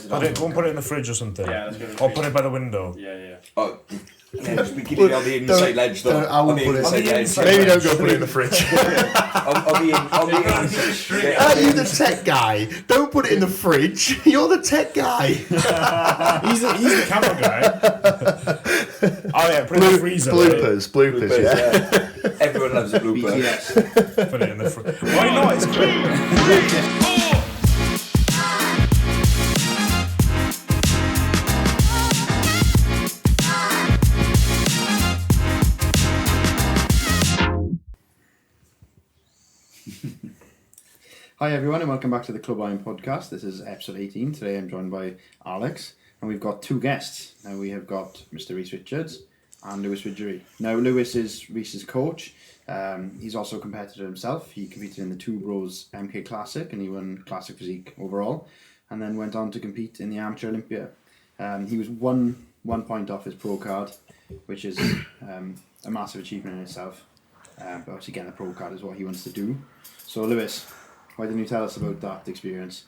Go and put it in the fridge or something. Yeah, let's go to the Or fridge. put it by the window. Yeah. Oh, yeah, just be keeping it on the inside ledge though. I won't put it inside ledge. Maybe don't go put it in the fridge. on the Are you the tech guy? Don't put it in the fridge. You're the tech guy. He's the camera guy. Oh yeah, put it in the freezer. Bloopers, yeah. Everyone loves a blooper. BTS. Put it in the fridge. Why not? It's great. Hi everyone and welcome back to the Clwb podcast. This is episode 18. Today I'm joined by Alex and we've got two guests. Now we have got Mr. Rhys Richards and Lewis Widgery. Now Lewis is Rhys's coach. He's also a competitor himself. He competed in the Two Bros MK Classic and he won Classic Physique overall and then went on to compete in the Amateur Olympia. He was one point off his pro card, which is a massive achievement in itself. But obviously getting a pro card is what he wants to do. So Lewis, why didn't you tell us about that experience?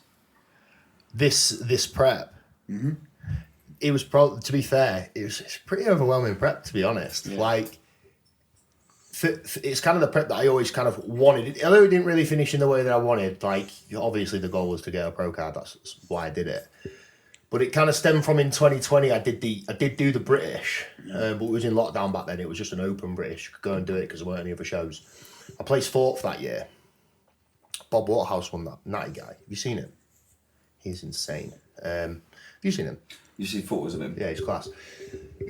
This prep, it was to be fair, it's pretty overwhelming prep, to be honest. Yeah. Like, it's kind of the prep that I always kind of wanted. Although it didn't really finish in the way that I wanted, like, obviously the goal was to get a pro card, that's why I did it. But it kind of stemmed from in 2020, I did do the British, but it was in lockdown back then. It was just an open British. Could go and do it because there weren't any other shows. I placed fourth that year. Bob Waterhouse won that. Natty guy. Have you seen him? He's insane. Have you seen him? You see photos of him? Yeah, he's class.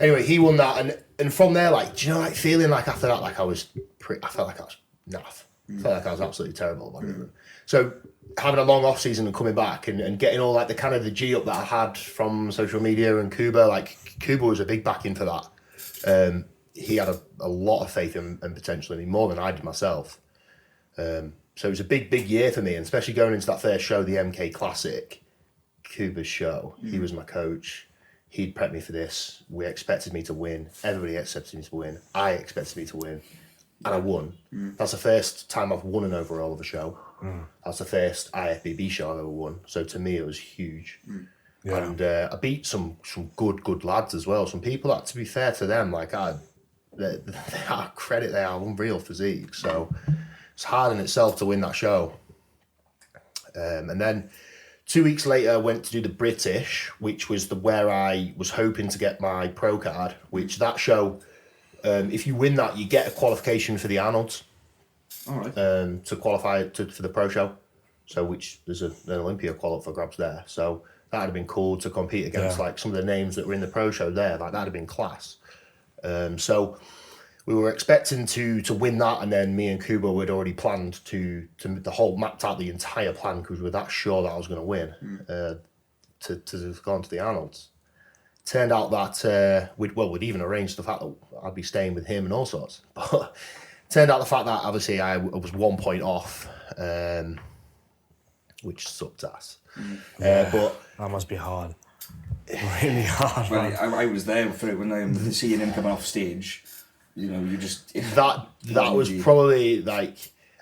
Anyway, he won that, and from there, like, do you know, like, feeling like after that, like I felt like I was naff. I felt like I was absolutely terrible at bodybuilding. So having a long off season and coming back and getting all like the kind of the G up that I had from social media and Kuba, like Kuba was a big backing for that. He had a lot of faith in potential in me, more than I did myself. So it was a big year for me, and especially going into that first show, the MK Classic, Kuba's show. He was my coach. He'd prepped me for this. We expected me to win. Everybody expected me to win. I expected me to win. And I won. That's the first time I've won an overall of a show. That's the first IFBB show I've ever won. So to me, it was huge. Yeah. And I beat some good lads as well. Some people that, to be fair to them, like they are credit, they are unreal physique. So it's hard in itself to win that show. And then 2 weeks later, I went to do the British, which was where I was hoping to get my pro card, which that show, if you win that, you get a qualification for the Arnold's. All right. To qualify for the pro show. So which there's an Olympia qualify for grabs there. So that'd have been cool to compete against like some of the names that were in the pro show there. Like that'd have been class. So we were expecting to win that, and then me and Kuba had already planned to mapped out the entire plan because we were that sure that I was going to win to go on to the Arnold's. Turned out that we'd even arranged the fact that I'd be staying with him and all sorts. But turned out the fact that obviously I was 1 point off, which sucked ass. But that must be hard. Really hard. Well, I was there for it when seeing him coming off stage. You know, you just that was probably like,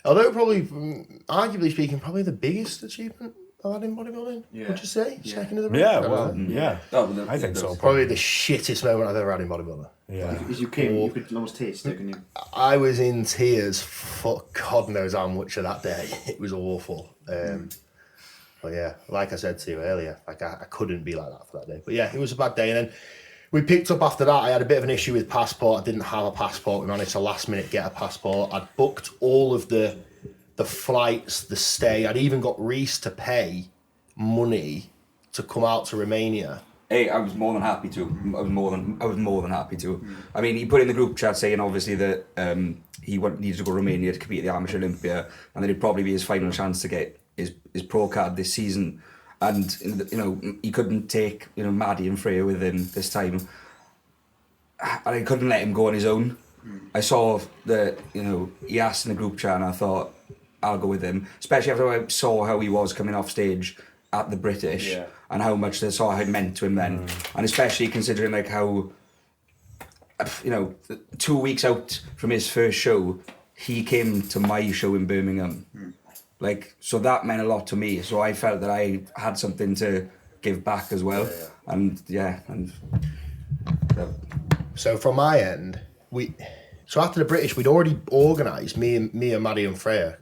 although probably arguably speaking, probably the biggest achievement I had in bodybuilding. Yeah. Would you say? Yeah. Second of the yeah, well, yeah. Oh, I think so. Probably the shittest moment I've ever had in bodybuilding. Yeah. Because you could almost taste it, couldn't you? I was in tears for God knows how much of that day. It was awful. But yeah, like I said to you earlier, like I couldn't be like that for that day. But yeah, it was a bad day. And then we picked up after that. I had a bit of an issue with passport. I didn't have a passport. We managed to last minute get a passport. I'd booked all of the flights, the stay. I'd even got Rhys to pay money to come out to Romania. Hey, I was more than happy to. I was more than happy to. I mean, he put in the group chat saying obviously that he needed to go to Romania to compete at the Amateur Olympia, and that it'd probably be his final chance to get his pro card this season. And you know, he couldn't take Maddie and Freya with him this time, and I couldn't let him go on his own. I saw that he asked in the group chat, and I thought I'll go with him, especially after I saw how he was coming off stage at the British and how much they saw how it meant to him then, and especially considering like how 2 weeks out from his first show, he came to my show in Birmingham. Like, so that meant a lot to me. So I felt that I had something to give back as well. And So from my end, so after the British, we'd already organised, me and Maddie and Freya,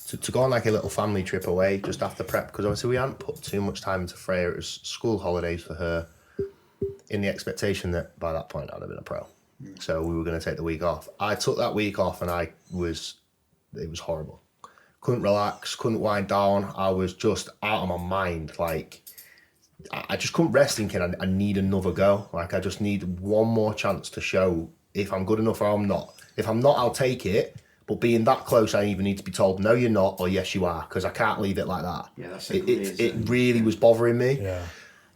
to go on like a little family trip away just after prep, because obviously we hadn't put too much time into Freya. It was school holidays for her, in the expectation that by that point I'd have been a pro. So we were going to take the week off. I took that week off and it was horrible. Couldn't relax, couldn't wind down. I was just out of my mind. Like, I just couldn't rest thinking I need another go. Like, I just need one more chance to show if I'm good enough or I'm not. If I'm not, I'll take it. But being that close, I even need to be told, no, you're not, or yes, you are, because I can't leave it like that. Yeah, that's it really was bothering me. Yeah.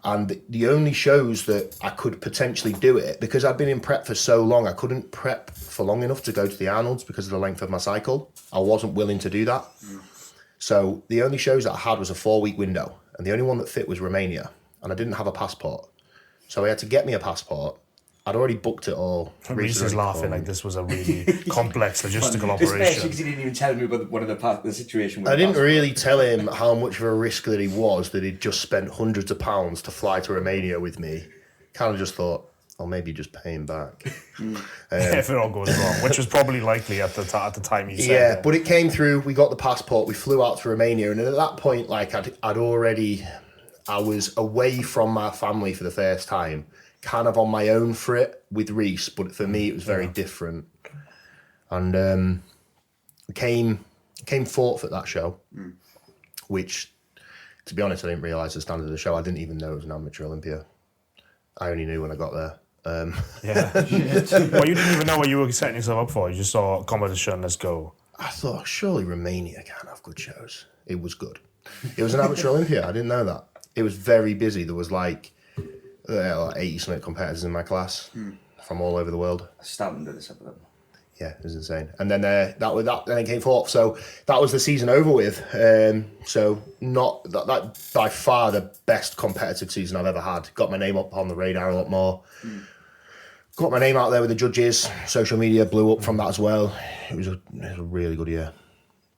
And the only shows that I could potentially do it, because I'd been in prep for so long, I couldn't prep for long enough to go to the Arnold's because of the length of my cycle. I wasn't willing to do that. So the only shows that I had was a 4-week window, and the only one that fit was Romania, and I didn't have a passport. So I had to get me a passport. I'd already booked it all. Rhys is laughing like this was a really complex logistical especially operation. because he didn't even tell me about one of the situation. I didn't really tell him how much of a risk that he was, that he'd just spent hundreds of pounds to fly to Romania with me. Kind of just thought, oh, maybe just pay him back. If it all goes wrong, which was probably likely at the time he said. Yeah, that. but it came through. We got the passport. We flew out to Romania, and at that point, like I was away from my family for the first time, kind of on my own for it with Rhys, but for me it was very different. And came fourth at that show, which, to be honest, I didn't realise the standard of the show. I didn't even know it was an amateur Olympia. I only knew when I got there. Yeah. Well, you didn't even know what you were setting yourself up for. You just saw competition, let's go. I thought, surely Romania can't have good shows. It was good. It was an amateur Olympia. I didn't know that. It was very busy. There was like 80-something competitors in my class from all over the world. Stanton did this episode. Yeah, it was insane. And then then it came fourth. So that was the season over with. So not that by far the best competitive season I've ever had. Got my name up on the radar a lot more. Got my name out there with the judges. Social media blew up from that as well. It was a really good year.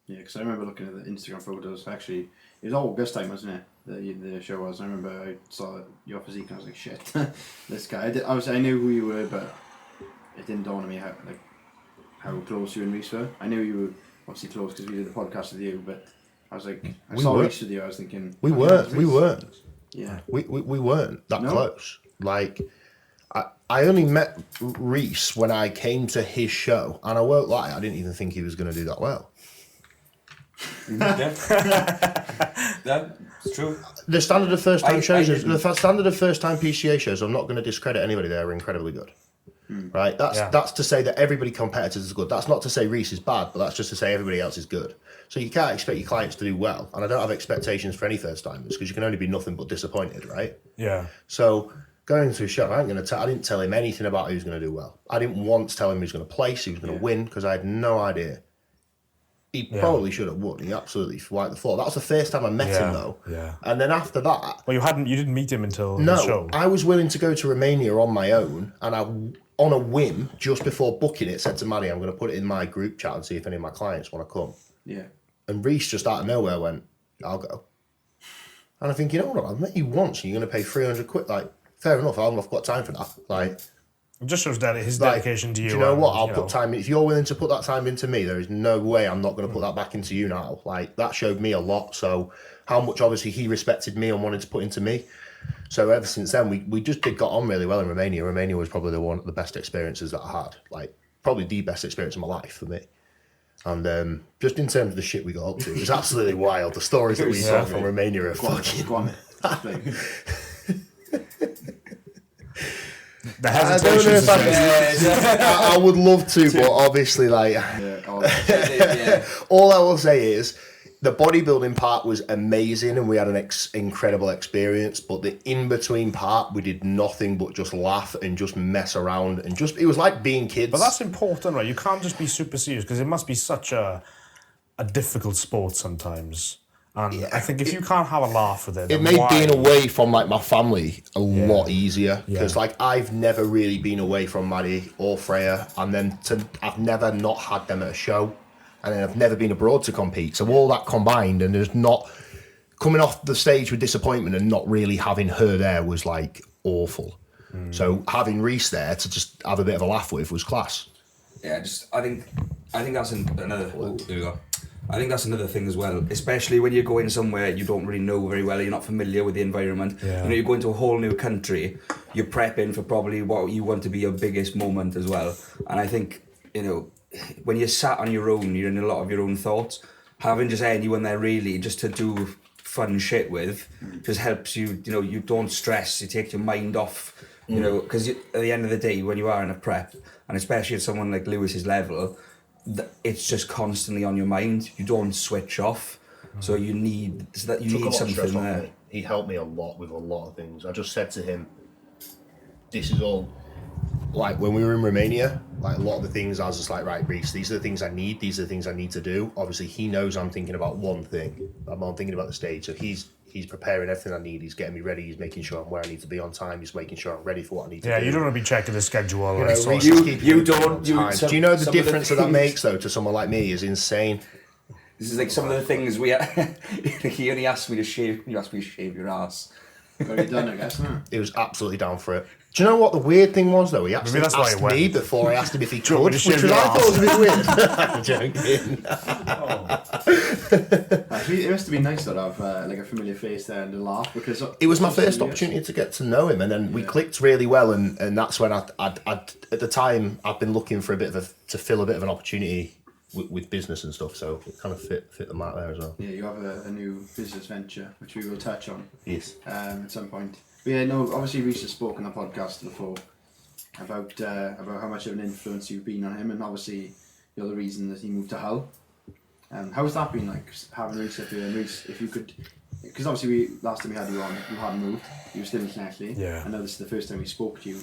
Yeah, because I remember looking at the Instagram photos. Actually, it was August time, wasn't it? The show was. I remember I saw your physique and I was like, shit, this guy. I knew who you were, but it didn't dawn on me how close you and Rhys were. I knew you were obviously close because we did the podcast with you, but I was like, I saw Rhys with you. I was thinking we weren't. Yeah, we weren't that close. Like, I only met Rhys when I came to his show, and I won't lie, I didn't even think he was going to do that well. Yeah, it's true. The standard of first time shows, the standard of first time PCA shows, I'm not going to discredit anybody there, are incredibly good. Right? That's to say that everybody competitors is good. That's not to say Rhys is bad, but that's just to say everybody else is good. So you can't expect your clients to do well, and I don't have expectations for any first timers because you can only be nothing but disappointed, right? Yeah. So going to a show, I didn't tell him anything about who's going to do well. I didn't once tell him he was going to place, he was going to win, because I had no idea. He probably should have won. He absolutely wiped the floor. That was the first time I met him, though. Yeah. And then after that, Well, you didn't meet him until the show. I was willing to go to Romania on my own, and I, on a whim, just before booking it, said to Maddie, I'm going to put it in my group chat and see if any of my clients want to come. yeah. And Rhys just out of nowhere went, I'll go. And I think, you know what, I've met you once and you're going to pay 300 quid. Like, fair enough, I've got time for that. Like, It just shows his like, dedication to you. Do you know what? I'll put time in. If you're willing to put that time into me, there is no way I'm not going to put that back into you now. Like, that showed me a lot. So how much obviously he respected me and wanted to put into me. So ever since then, we just got on really well in Romania. Romania was probably one of the best experiences that I had. Like, probably the best experience of my life for me. And just in terms of the shit we got up to, it was absolutely wild. The stories that we saw from Romania are fucking... Go on, explain. The I don't know hesitation. if I would love to, but obviously, like... All I will say is, the bodybuilding part was amazing and we had an incredible experience, but the in-between part, we did nothing but just laugh and just mess around and just... It was like being kids. But that's important, right? You can't just be super serious because it must be such a difficult sport sometimes. And I think if you can't have a laugh with it, it made being away from like my family a lot easier because Yeah. like I've never really been away from Maddie or Freya, and then I've never not had them at a show, and then I've never been abroad to compete. So all that combined, and there's not coming off the stage with disappointment and not really having her there was like awful. So having Rhys there to just have a bit of a laugh with was class. Yeah, I think that's another. Oh, there we go. I think that's another thing as well, especially when you're going somewhere you don't really know very well, you're not familiar with the environment. Yeah. You know, you're going to a whole new country, you're prepping for probably what you want to be your biggest moment as well. And I think, you know, when you're sat on your own, you're in a lot of your own thoughts. Having just anyone there really just to do fun shit with just helps you, you know, you don't stress, you take your mind off. You know, because at the end of the day, when you are in a prep, and especially at someone like Lewis's level, it's just constantly on your mind. You don't switch off, so you need something there. He helped me a lot with a lot of things. I just said to him, "This is all." Like when we were in Romania, like a lot of the things I was just like, right, Rhys, these are the things I need. These are the things I need to do. Obviously, he knows I'm thinking about one thing. I'm thinking about the stage, so he's preparing everything I need. He's getting me ready. He's making sure I'm where I need to be on time. He's making sure I'm ready for what I need to do. Yeah, you don't want to be checking the schedule. You Or know, you don't. Do you know the difference that makes though to someone like me is insane. This is like some of the things he only asked me to shave. You asked me to shave your ass. Got it done, I guess, no? He was absolutely down for it. Do you know what the weird thing was though? He actually that's why asked he went. me before I asked him if he Do you want could, me which to was, shave I your thought was a bit weird. I'm joking. Actually, it must have been nice to have like a familiar face there and a laugh, because It was my first opportunity to get to know him, and then we clicked really well, and that's when I'd at the time I'd been looking for to fill a bit of an opportunity with business and stuff, so it kind of fit the mark there as well. Yeah, you have a new business venture, which we will touch on Yes. at some point. But yeah, no, obviously Rhys has spoken on the podcast before about how much of an influence you've been on him, and obviously you're the reason that he moved to Hull. How's that been like, having Rhys up here? And Rhys, if you could, because obviously last time we had you on, you hadn't moved, you were still internationally. Yeah. I know this is the first time we spoke to you.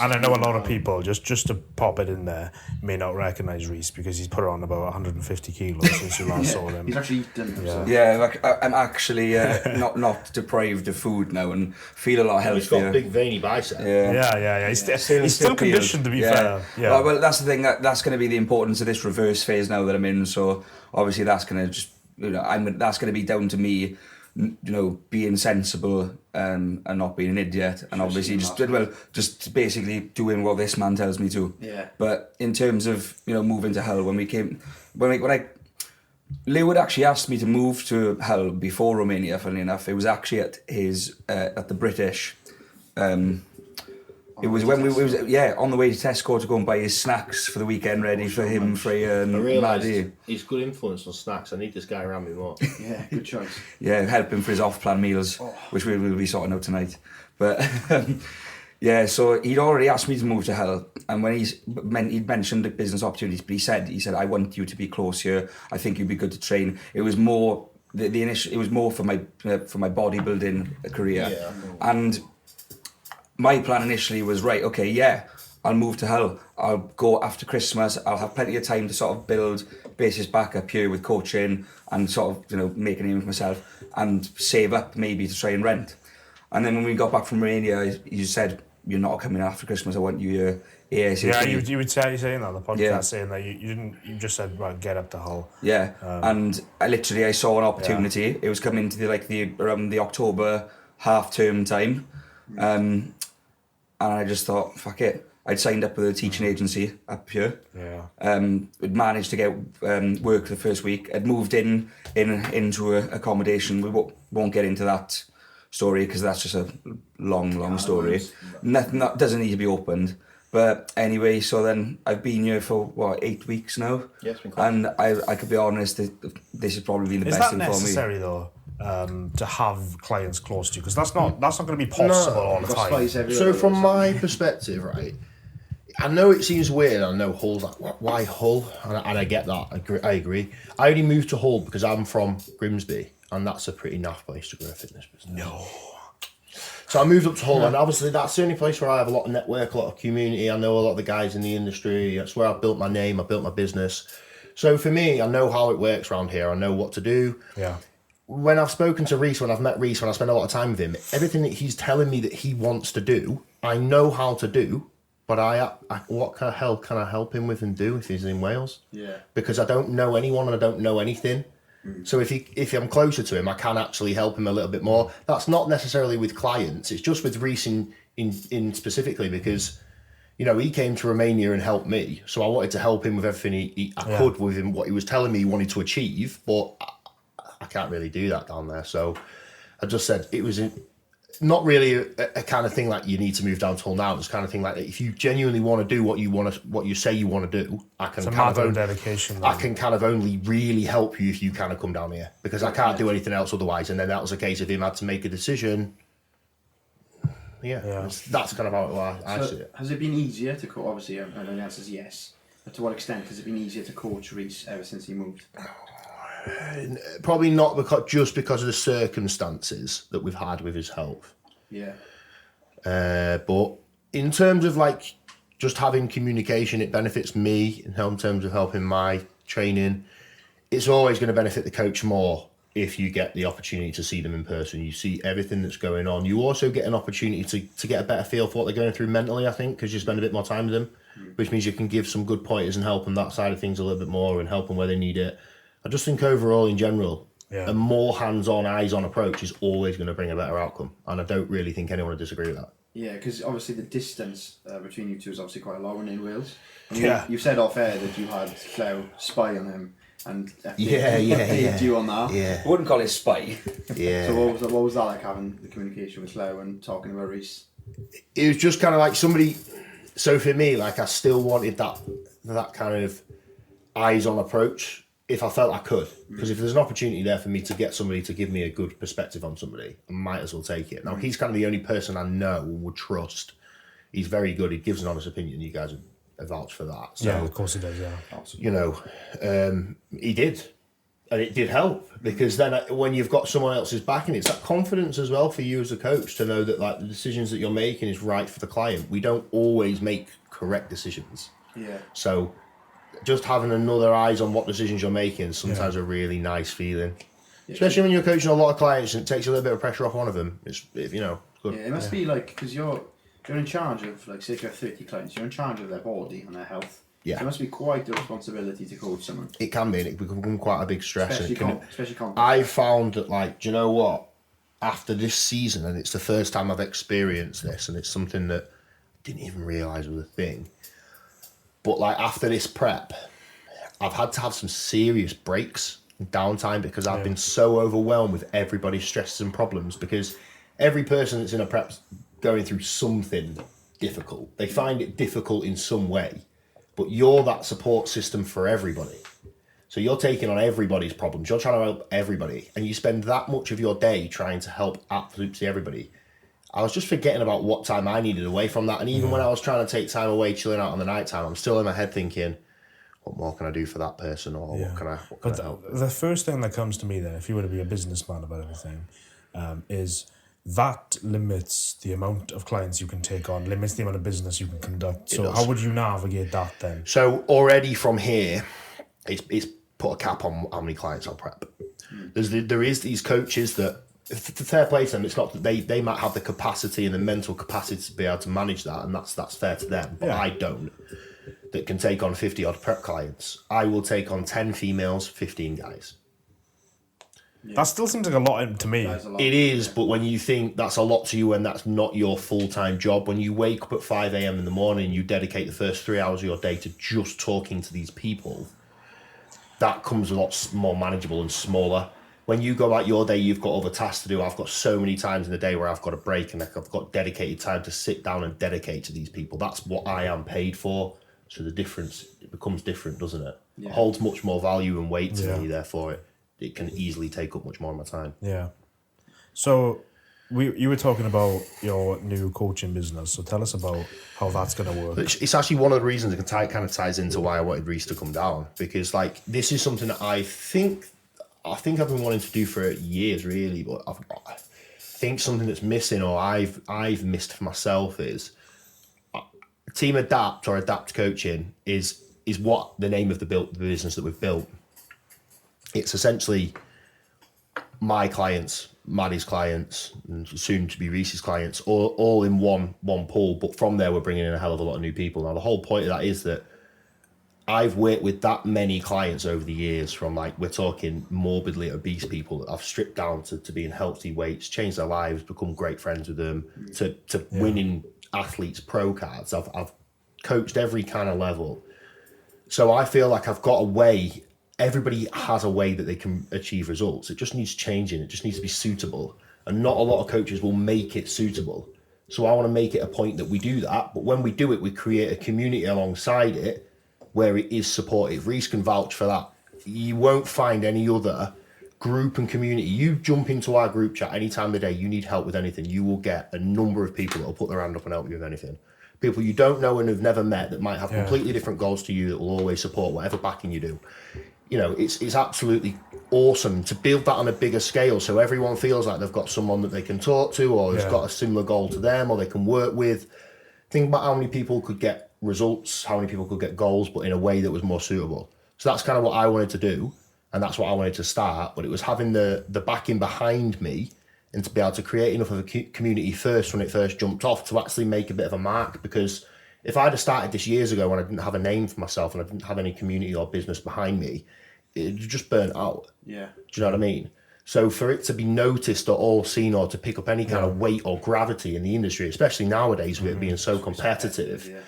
And I know a lot of people, just to pop it in there, may not recognise Rhys because he's put on about 150 kilos since you last saw him. He's actually eaten himself. Yeah, like I'm actually not deprived of food now and feel a lot healthier. He's got a big veiny bicep. Yeah. He's still conditioned to be fair. Yeah. Well, that's the thing. That's going to be the importance of this reverse phase now that I'm in. So obviously that's going to just, you know, that's going to be down to me, you know, being sensible and not being an idiot, and obviously just basically doing what this man tells me to. Yeah. But in terms of, you know, moving to Hull, Lew had actually asked me to move to Hull before Romania. Funnily enough, it was actually at the British. It was when we was on the way to Tesco to go and buy his snacks for the weekend, ready for him, Freya and I realised Maddie. he's good influence on snacks. I need this guy around me more. Yeah, good choice. Yeah, help him for his off-plan meals, which we will be sorting out tonight. But yeah, so he'd already asked me to move to Hull, and when he'd mentioned the business opportunities, but he said, I want you to be close here. I think you'd be good to train. It was more the initial. It was more for my bodybuilding career, and my plan initially was, right, okay, yeah, I'll move to Hull. I'll go after Christmas. I'll have plenty of time to sort of build bases back up here with coaching and sort of, you know, make a name for myself and save up maybe to try and rent. And then when we got back from Romania, you said, you're not coming after Christmas. I want you here ASAP. Yeah, you would say saying that on the podcast, saying that you just said, right, get up to Hull. Yeah, and I saw an opportunity. Yeah. It was coming to around the October half-term time. And I just thought, fuck it. I'd signed up with a teaching agency up here. Yeah. We'd managed to get work the first week. I'd moved into accommodation. We won't get into that story because that's just a long story. Nothing that doesn't need to be opened. But anyway, so then I've been here for 8 weeks now. Yeah, it's been cool. And I could be honest, this has probably been the best thing for me. Is that necessary though? To have clients close to you, because that's not going to be possible all the time. So from my perspective, right, I know it seems weird. I know Hull's like, why Hull? And I get that. I agree. I only moved to Hull because I'm from Grimsby, and that's a pretty naff place to grow a fitness business. No. So I moved up to Hull, and obviously that's the only place where I have a lot of network, a lot of community. I know a lot of the guys in the industry. That's where I built my name. I built my business. So for me, I know how it works around here. I know what to do. Yeah. When I've spoken to Rhys, when I've met Rhys, when I spend a lot of time with him, everything that he's telling me that he wants to do, I know how to do, but what kind of hell can I help him with and do if he's in Wales? Yeah. Because I don't know anyone and I don't know anything. So if I'm closer to him, I can actually help him a little bit more. That's not necessarily with clients. It's just with Rhys in specifically because, he came to Romania and helped me. So I wanted to help him with everything I could with him, what he was telling me he wanted to achieve. But I can't really do that down there. So I just said it was not really a kind of thing like you need to move down to Hull now. It's kind of thing like that. If you genuinely want to do what you say you want to do, I can dedication. I can kind of only really help you if you kind of come down here because I can't do anything else otherwise. And then that was a case of him had to make a decision. That's kind of how I see it. Has it been easier to coach? Obviously, I know the answer is yes. But to what extent has it been easier to coach Rhys ever since he moved? Probably not just because of the circumstances that we've had with his health. Yeah. But in terms of just having communication, it benefits me in terms of helping my training. It's always going to benefit the coach more if you get the opportunity to see them in person. You see everything that's going on. You also get an opportunity to get a better feel for what they're going through mentally, I think, because you spend a bit more time with them, which means you can give some good pointers and help them that side of things a little bit more and help them where they need it. I just think overall, in general, a more hands-on, eyes-on approach is always going to bring a better outcome. And I don't really think anyone would disagree with that. Yeah, because obviously the distance between you two is obviously quite long in Wales. You said off air that you had Clwb spy on him and updated you on that. Yeah. I wouldn't call it spy. Yeah. So what was that like, having the communication with Clwb and talking about Rhys? It was just kind of like somebody. So for me, I still wanted that kind of eyes-on approach. If I felt I could, because if there's an opportunity there for me to get somebody to give me a good perspective on somebody, I might as well take it. Now, he's kind of the only person I know and would trust. He's very good. He gives an honest opinion. You guys have vouched for that. So, of course he does, he did. And it did help, because then when you've got someone else's backing, it's that confidence as well for you as a coach to know that the decisions that you're making is right for the client. We don't always make correct decisions. Yeah. So just having another eyes on what decisions you're making is sometimes a really nice feeling. Yeah. Especially when you're coaching a lot of clients and it takes a little bit of pressure off one of them. It's good. Yeah, it must be because you're in charge of, say if you have 30 clients, you're in charge of their body and their health. Yeah. So it must be quite a responsibility to coach someone. It can be, and it can become quite a big stress. Especially I found that, do you know what? After this season, and it's the first time I've experienced this, and it's something that I didn't even realise was a thing. But after this prep, I've had to have some serious breaks and downtime because I've been so overwhelmed with everybody's stresses and problems, because every person that's in a prep's going through something difficult. They find it difficult in some way, but you're that support system for everybody. So you're taking on everybody's problems. You're trying to help everybody, and you spend that much of your day trying to help absolutely everybody. I was just forgetting about what time I needed away from that. And even when I was trying to take time away, chilling out on the night time, I'm still in my head thinking, what more can I do for that person? Or what can I help? The first thing that comes to me then, if you were to be a businessman about anything, is that limits the amount of clients you can take on, limits the amount of business you can conduct. So how would you navigate that then? So already from here, it's put a cap on how many clients I'll prep. There is these coaches that, fair play to them, it's not that they might have the capacity and the mental capacity to be able to manage that, and that's fair to them, but I don't, that can take on 50 odd prep clients. I will take on 10 females, 15 guys. That still seems like a lot to me. It is, but when you think that's a lot to you and that's not your full-time job, when you wake up at 5 a.m. in the morning, you dedicate the first 3 hours of your day to just talking to these people, that comes a lot more manageable and smaller. When you go out your day, you've got other tasks to do. I've got so many times in the day where I've got a break and I've got dedicated time to sit down and dedicate to these people. That's what I am paid for. So the difference, it becomes different, doesn't it? Yeah. It holds much more value and weight to me, therefore it can easily take up much more of my time. Yeah. So you were talking about your new coaching business. So tell us about how that's going to work. It's actually one of the reasons it kind of ties into why I wanted Rhys to come down, because this is something that I think I've been wanting to do for years, really, but I think something that's missing, or I've missed for myself, is Team Adapt or Adapt Coaching is what the name of the business that we've built. It's essentially my clients, Maddie's clients, and soon to be Rhys's clients, all in one pool. But from there, we're bringing in a hell of a lot of new people. Now, the whole point of that is that I've worked with that many clients over the years, from like, we're talking morbidly obese people that I've stripped down to being healthy weights, changed their lives, become great friends with them, to winning athletes pro cards. I've coached every kind of level. So I feel like I've got a way, everybody has a way that they can achieve results. It just needs changing. It just needs to be suitable. And not a lot of coaches will make it suitable. So I want to make it a point that we do that. But when we do it, we create a community alongside it where it is supportive. Rhys can vouch for that. You won't find any other group and community. You jump into our group chat any time of the day, you need help with anything, you will get a number of people that will put their hand up and help you with anything. People you don't know and have never met that might have completely different goals to you that will always support whatever backing you do. You know, it's absolutely awesome to build that on a bigger scale so everyone feels like they've got someone that they can talk to or has got a similar goal to them or they can work with. Think about how many people could get results, how many people could get goals, but in a way that was more suitable. So that's kind of what I wanted to do, and that's what I wanted to start. But it was having the backing behind me and to be able to create enough of a community first when it first jumped off to actually make a bit of a mark. Because if I'd have started this years ago when I didn't have a name for myself and I didn't have any community or business behind me, it just burnt out. Yeah. Do you know what I mean? So for it to be noticed or all seen or to pick up any kind of weight or gravity in the industry, especially nowadays with it being so competitive,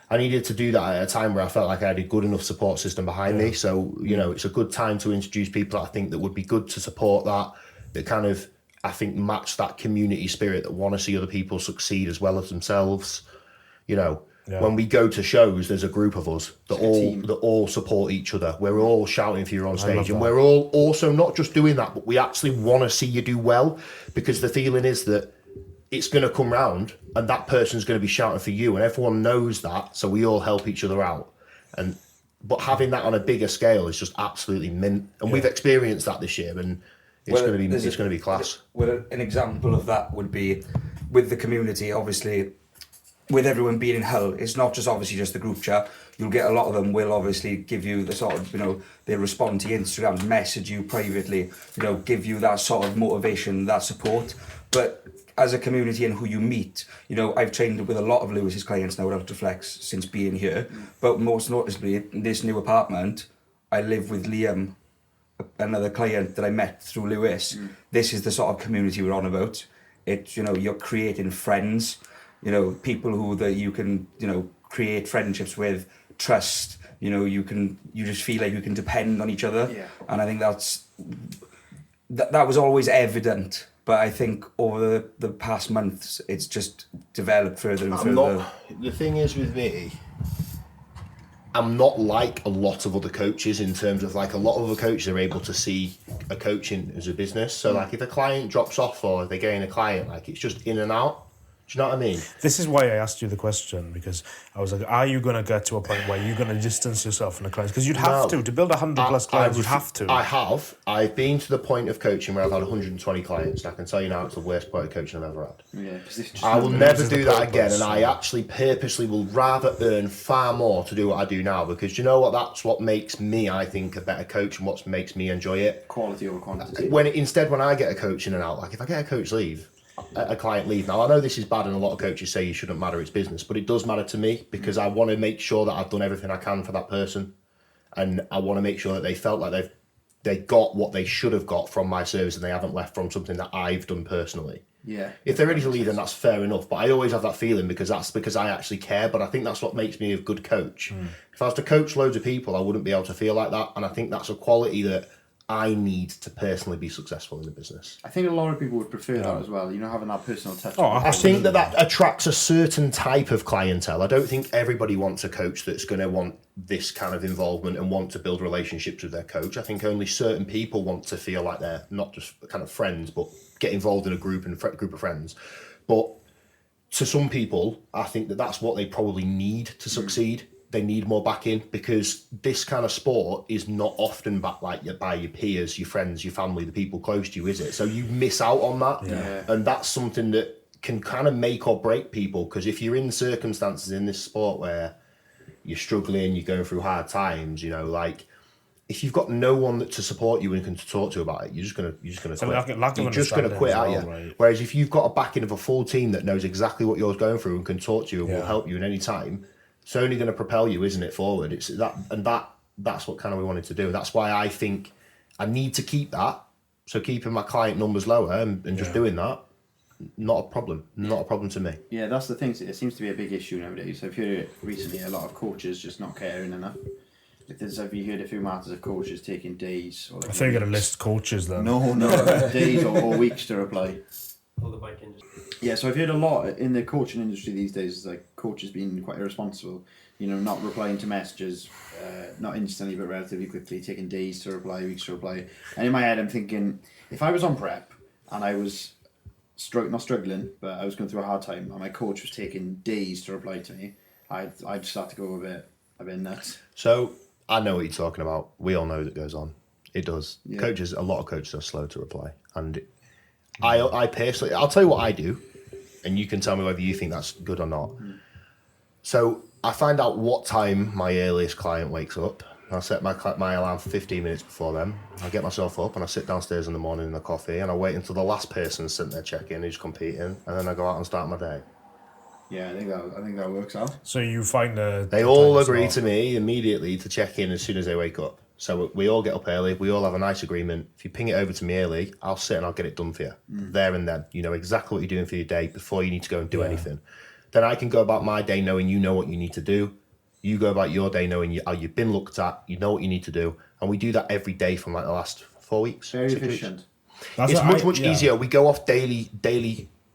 I needed to do that at a time where I felt like I had a good enough support system behind me. So, you know, it's a good time to introduce people that I think that would be good to support that kind of, I think, match that community spirit that want to see other people succeed as well as themselves. You know, when we go to shows, there's a group of us that all support each other. We're all shouting for you on stage, and we're all also not just doing that, but we actually want to see you do well, because the feeling is that it's going to come round and that person's going to be shouting for you, and everyone knows that, so we all help each other out. But having that on a bigger scale is just absolutely mint, and we've experienced that this year, and it's going to be class. Well, an example of that would be with the community, obviously. With everyone being in Hull, it's not just obviously just the group chat. You'll get a lot of them will obviously give you the sort of, you know, they respond to your Instagrams, message you privately, you know, give you that sort of motivation, that support. But as a community and who you meet, you know, I've trained with a lot of Lewis's clients now at Ultraflex since being here. But most noticeably, in this new apartment, I live with Liam, another client that I met through Lewis. This is the sort of community we're on about. It's, you know, you're creating friends. You know, people that you can, you know, create friendships with, trust, you know, you just feel like you can depend on each other. Yeah. And I think that was always evident. But I think over the past months, it's just developed further and further. The thing is with me, I'm not like a lot of other coaches in terms of, like, a lot of other coaches are able to see a coaching as a business. So, like, if a client drops off or they gain a client, like, it's just in and out. Do you know what I mean? This is why I asked you the question, because I was like, are you going to get to a point where you're going to distance yourself from the clients? Because you'd have to build 100+ clients, you'd have to. I've been to the point of coaching where I've had 120 clients, and I can tell you now it's the worst point of coaching I've ever had. Yeah, I will never do that again, and I actually purposely will rather earn far more to do what I do now, because you know what? That's what makes me, I think, a better coach, and what makes me enjoy it. Quality over quantity. When I get a coach in and out, like if I get a client leave. Now, I know this is bad, and a lot of coaches say you shouldn't matter, it's business, but it does matter to me, because I want to make sure that I've done everything I can for that person, and I want to make sure that they felt like they got what they should have got from my service, and they haven't left from something that I've done personally. Yeah. If they're ready to leave, then that's fair enough, but I always have that feeling, because I actually care. But I think that's what makes me a good coach. If I was to coach loads of people, I wouldn't be able to feel like that, and I think that's a quality that I need to personally be successful in the business. I think a lot of people would prefer that as well, you know, having that personal touch. I think that attracts a certain type of clientele. I don't think everybody wants a coach that's going to want this kind of involvement and want to build relationships with their coach. I think only certain people want to feel like they're not just kind of friends, but get involved in a group of friends. But to some people, I think that that's what they probably need to succeed. They need more backing, because this kind of sport is not often backed by your peers, your friends, your family, the people close to you, is it? So you miss out on that. Yeah. And that's something that can kind of make or break people, because if you're in circumstances in this sport where you're struggling, you're going through hard times, you know, like, if you've got no one to support you and can talk to about it, you're just gonna quit. You're just gonna quit, aren't you? Right? Whereas if you've got a backing of a full team that knows exactly what you're going through and can talk to you and will help you at any time, It's only going to propel you, isn't it, forward? It's that, and that's what kind of we wanted to do. That's why I think I need to keep that. So keeping my client numbers lower and just doing that, not a problem. Not a problem to me. Yeah, that's the thing. It seems to be a big issue nowadays. I've heard recently a lot of coaches just not caring enough. Have you heard a few matters of coaches taking days? Or like I think you're going to list coaches then. No, days or weeks to reply. Or the bike industry. Yeah, so I've heard a lot in the coaching industry these days, is like coaches being quite irresponsible, you know, not replying to messages, not instantly but relatively quickly, taking days to reply, weeks to reply. And in my head I'm thinking, if I was on prep and I was not struggling, but I was going through a hard time and my coach was taking days to reply to me, I'd start to go a bit nuts. So I know what you're talking about. We all know that goes on. It does. Yeah. A lot of coaches are slow to reply. And I personally, I'll tell you what I do, and you can tell me whether you think that's good or not. So I find out what time my earliest client wakes up. I set my alarm for 15 minutes before them. I get myself up and I sit downstairs in the morning in the coffee and I wait until the last person sent their check-in who's competing, and then I go out and start my day. Yeah, I think that works out. So you find They all agree to me immediately to check in as soon as they wake up. So we all get up early. We all have a nice agreement. If you ping it over to me early, I'll sit and I'll get it done for you there and then. You know exactly what you're doing for your day before you need to go and do anything. Then I can go about my day knowing you know what you need to do. You go about your day knowing you've been looked at. You know what you need to do, and we do that every day from like the last 4 weeks. Very 6 efficient. weeks. It's much easier. We go off daily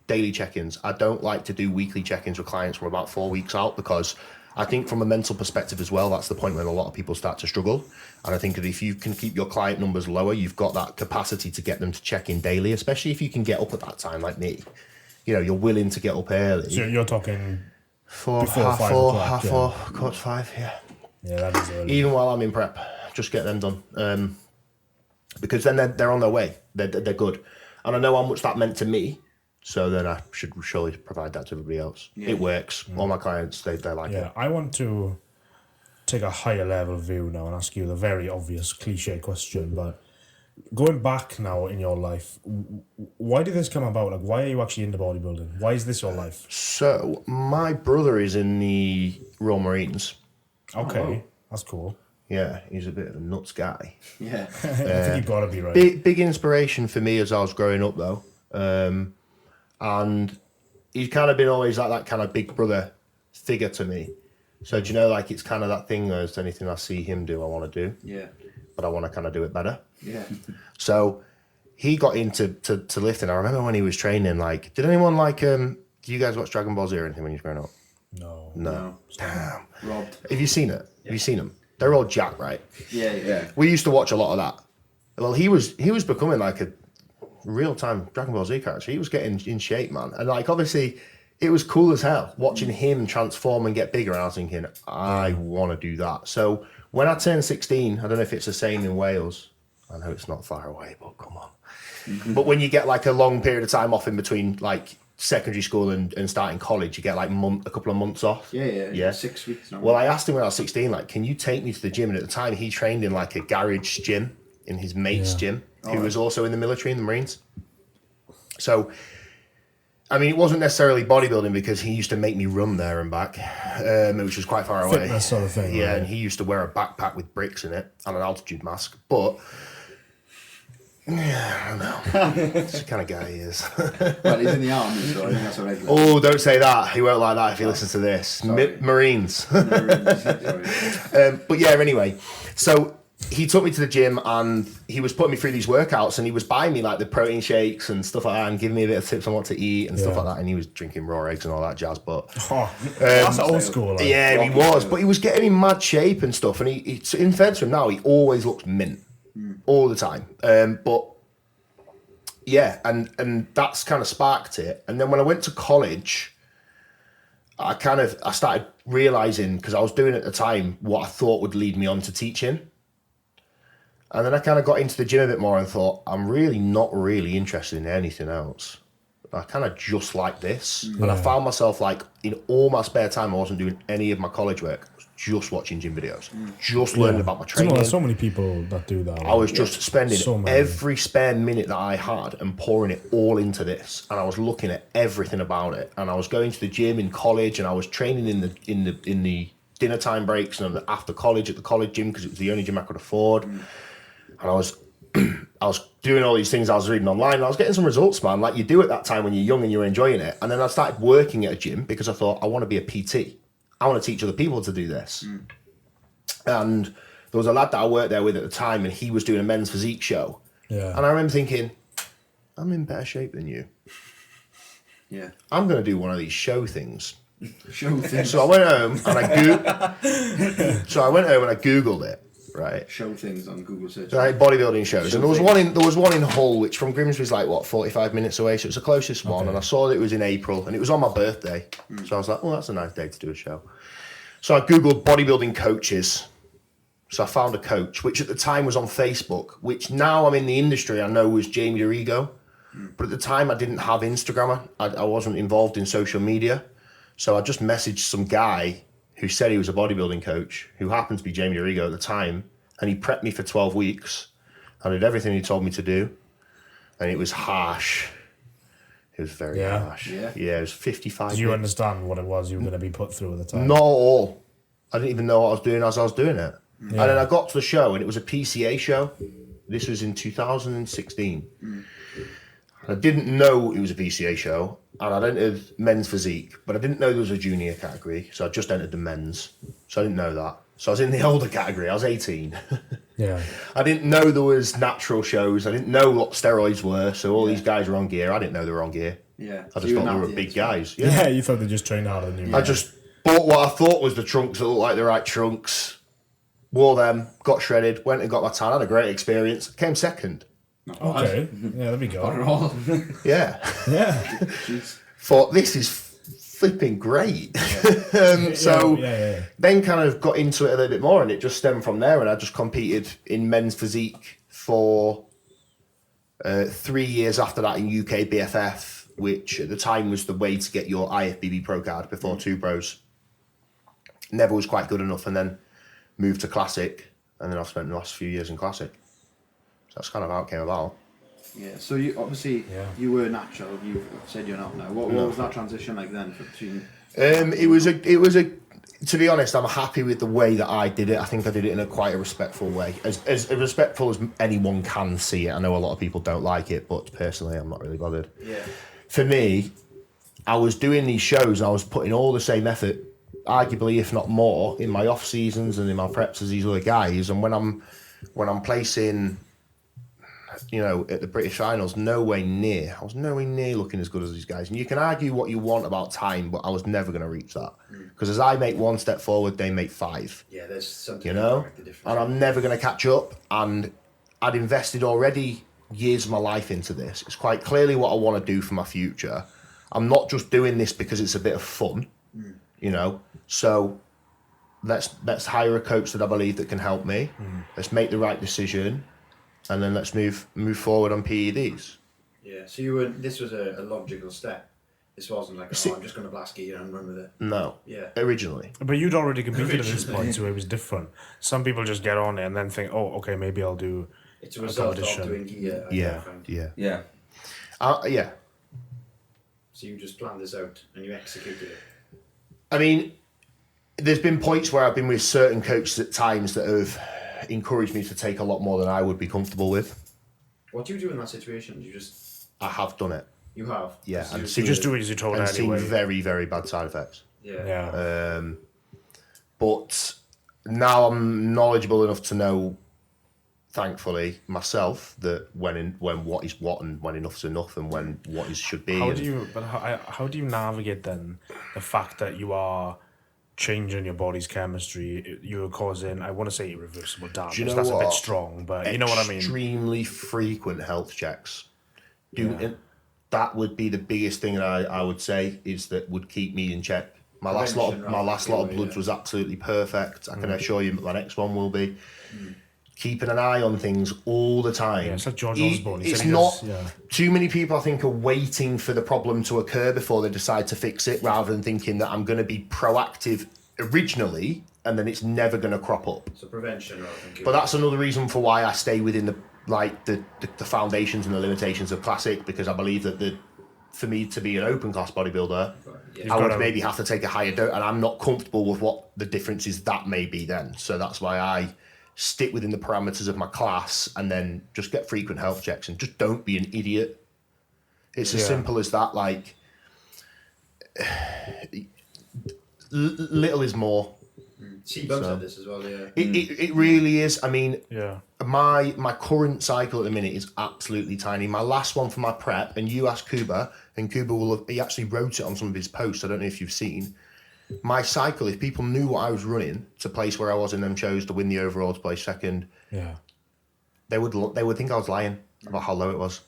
check-ins. I don't like to do weekly check-ins with clients from about 4 weeks out, because I think from a mental perspective as well, that's the point when a lot of people start to struggle. And I think that if you can keep your client numbers lower, you've got that capacity to get them to check in daily, especially if you can get up at that time like me. You know, you're willing to get up early. So you're talking Before half 5 o'clock, four, quarter to 5, yeah. Yeah, that is early. Even while I'm in prep, just get them done. Because then they're on their way. They're good. And I know how much that meant to me, so then I should surely provide that to everybody else. Yeah. It works. All my clients, they like it. Yeah, I want to take a higher level view now and ask you the very obvious cliche question, but going back now in your life, why did this come about? Like, why are you actually into bodybuilding? Why is this your life? So, my brother is in the Royal Marines. Okay, that's cool. Yeah, he's a bit of a nuts guy. Yeah. I think you've got to be right. Big inspiration for me as I was growing up, though. And he's kind of been always like that kind of big brother figure to me. So, do you know, like, it's kind of that thing, there's anything I see him do, I want to do. Yeah. But I want to kind of do it better. Yeah. So he got into to lifting. I remember when he was training, like, did anyone like, do you guys watch Dragon Ball Z or anything when you were growing up? No. Damn. Robbed. Have you seen it? Yeah. Have you seen them? They're all jacked, right? Yeah. We used to watch a lot of that. Well, he was becoming like a real-time Dragon Ball Z character. He was getting in shape, man. And like, obviously, it was cool as hell watching him transform and get bigger. And I was thinking, I want to do that. So when I turned 16, I don't know if it's the same in Wales. I know it's not far away, but come on. But when you get like a long period of time off in between like secondary school and starting college, you get like a couple of months off. Yeah. 6 weeks. Well, I asked him when I was 16, like, can you take me to the gym? And at the time, he trained in like a garage gym in his mate's gym, who was also in the military, in the Marines. So, I mean, it wasn't necessarily bodybuilding because he used to make me run there and back, which was quite far away. Fitness sort of thing. Yeah, right? and he used to wear a backpack with bricks in it and an altitude mask. But, yeah, I don't know. That's the kind of guy he is. Well, he's in the army, so I think that's a regular. Oh, don't say that. He won't like that if he listens to this. Marines. But yeah, anyway. So he took me to the gym and he was putting me through these workouts and he was buying me like the protein shakes and stuff like that and giving me a bit of tips on what to eat and stuff like that. And he was drinking raw eggs and all that jazz. But that's old school. Like. Yeah, he was. But he was getting in mad shape and stuff. And he in fairness to him now, he always looks mint all the time. But yeah, and that's kind of sparked it. And then when I went to college, I started realizing, because I was doing at the time what I thought would lead me on to teaching. And then I kind of got into the gym a bit more and thought, I'm really not really interested in anything else. I kind of just like this. Yeah. And I found myself like in all my spare time, I wasn't doing any of my college work. I was just watching gym videos, just learning about my training. There's so many people that do that. Like, I was just spending every spare minute that I had and pouring it all into this. And I was looking at everything about it. And I was going to the gym in college and I was training in the dinner time breaks and after college at the college gym because it was the only gym I could afford. And I was doing all these things I was reading online and I was getting some results, man, like you do at that time when you're young and you're enjoying it. And then I started working at a gym because I thought, I want to be a PT. I want to teach other people to do this. And there was a lad that I worked there with at the time and he was doing a men's physique show. Yeah. And I remember thinking, I'm in better shape than you. Yeah. I'm going to do one of these show things. Show things. So I went home and I Googled it, right? Show things on Google search. Like bodybuilding shows. And there was one in Hull, which from Grimsby's like, 45 minutes away, so it was the closest one. And I saw that it was in April and it was on my birthday. So I was like, oh, that's a nice day to do a show. So I Googled bodybuilding coaches. So I found a coach, which at the time was on Facebook, which now I'm in the industry, I know was Jamie DeRigo. But at the time I didn't have Instagram. I wasn't involved in social media. So I just messaged some guy who said he was a bodybuilding coach, who happened to be Jamie DeRigo at the time. And he prepped me for 12 weeks. I did everything he told me to do. And it was harsh. It was very harsh. Yeah, it was 55 Did you minutes. understand what it was you were going to be put through at the time? Not at all. I didn't even know what I was doing as I was doing it. Yeah. And then I got to the show and it was a PCA show. This was in 2016. I didn't know it was a PCA show, and I'd entered men's physique, but I didn't know there was a junior category, so I just entered the men's. So I didn't know that. So I was in the older category. I was 18. Yeah. I didn't know there was natural shows. I didn't know what steroids were, so all these guys were on gear. I didn't know they were on gear. Yeah. I just thought they were big guys. Yeah, you thought they just trained harder than you. I just bought what I thought was the trunks that looked like the right trunks, wore them, got shredded, went and got my tan, had a great experience, came second. Okay. Yeah, there we go. Not at all. Yeah. Yeah. Thought this is flipping great. Then kind of got into it a little bit more and it just stemmed from there and I just competed in men's physique for 3 years after that in UK BFF, which at the time was the way to get your IFBB pro card before two pros. Never was quite good enough and then moved to Classic and then I've spent the last few years in Classic. So that's kind of how it came about. Yeah, so you obviously you were natural. You've said you're not now. What was that transition like then between? It was a. To be honest, I'm happy with the way that I did it. I think I did it in quite a respectful way, as respectful as anyone can see it. I know a lot of people don't like it, but personally, I'm not really bothered. Yeah. For me, I was doing these shows and I was putting all the same effort, arguably if not more, in my off seasons and in my preps as these other guys. And when I'm placing, at the British finals, I was nowhere near looking as good as these guys. And you can argue what you want about time, but I was never going to reach that. Because as I make one step forward, they make five. Yeah, there's something. And I'm never going to catch up. And I'd invested already years of my life into this. It's quite clearly what I want to do for my future. I'm not just doing this because it's a bit of fun, So let's hire a coach that I believe that can help me. Let's make the right decision. And then let's move forward on PEDs. Yeah, so this was a logical step. This wasn't like, I'm just going to blast gear and run with it. No. Yeah. Originally. But you'd already competed at this point, so it was different. Some people just get on it and then think, oh, okay, maybe I'll do it's a result of doing gear. Yeah. Yeah. So you just planned this out and you executed it. I mean, there's been points where I've been with certain coaches at times that have encouraged me to take a lot more than I would be comfortable with. What do you do in that situation? I have done it. You have? Yeah. You just do as you're told and anyway. seen very, very bad side effects. Yeah. But now I'm knowledgeable enough to know, thankfully, myself, that when what is what and when enough's enough and when what is should be. How do you navigate then the fact that you are changing your body's chemistry, you're causing, I want to say irreversible damage. That's a bit strong, but you know what I mean. Extremely frequent health checks. That would be the biggest thing that I would say is that would keep me in check. My last lot of bloods was absolutely perfect. I can assure you my next one will be. Keeping an eye on things all the time. Yeah, it's like George Osborne. Too many people, I think, are waiting for the problem to occur before they decide to fix it, rather than thinking that I'm going to be proactive originally and then it's never going to crop up. So prevention, rather than. But that's another reason for why I stay within the foundations and the limitations of Classic, because I believe that for me to be an open class bodybuilder, Yeah. I would maybe have to take a higher dose, and I'm not comfortable with what the difference is that may be then. So that's why I stick within the parameters of my class and then just get frequent health checks and just don't be an idiot. It's as simple as that. Like, little is more. C-Bum said this as well, yeah. It really is. I mean, Yeah. my current cycle at the minute is absolutely tiny. My last one for my prep, and you asked Kuba, and Kuba he actually wrote it on some of his posts. I don't know if you've seen. My cycle, if people knew what I was running to place where I was in them shows to win the overall, to place second, they would think I was lying about how low it was.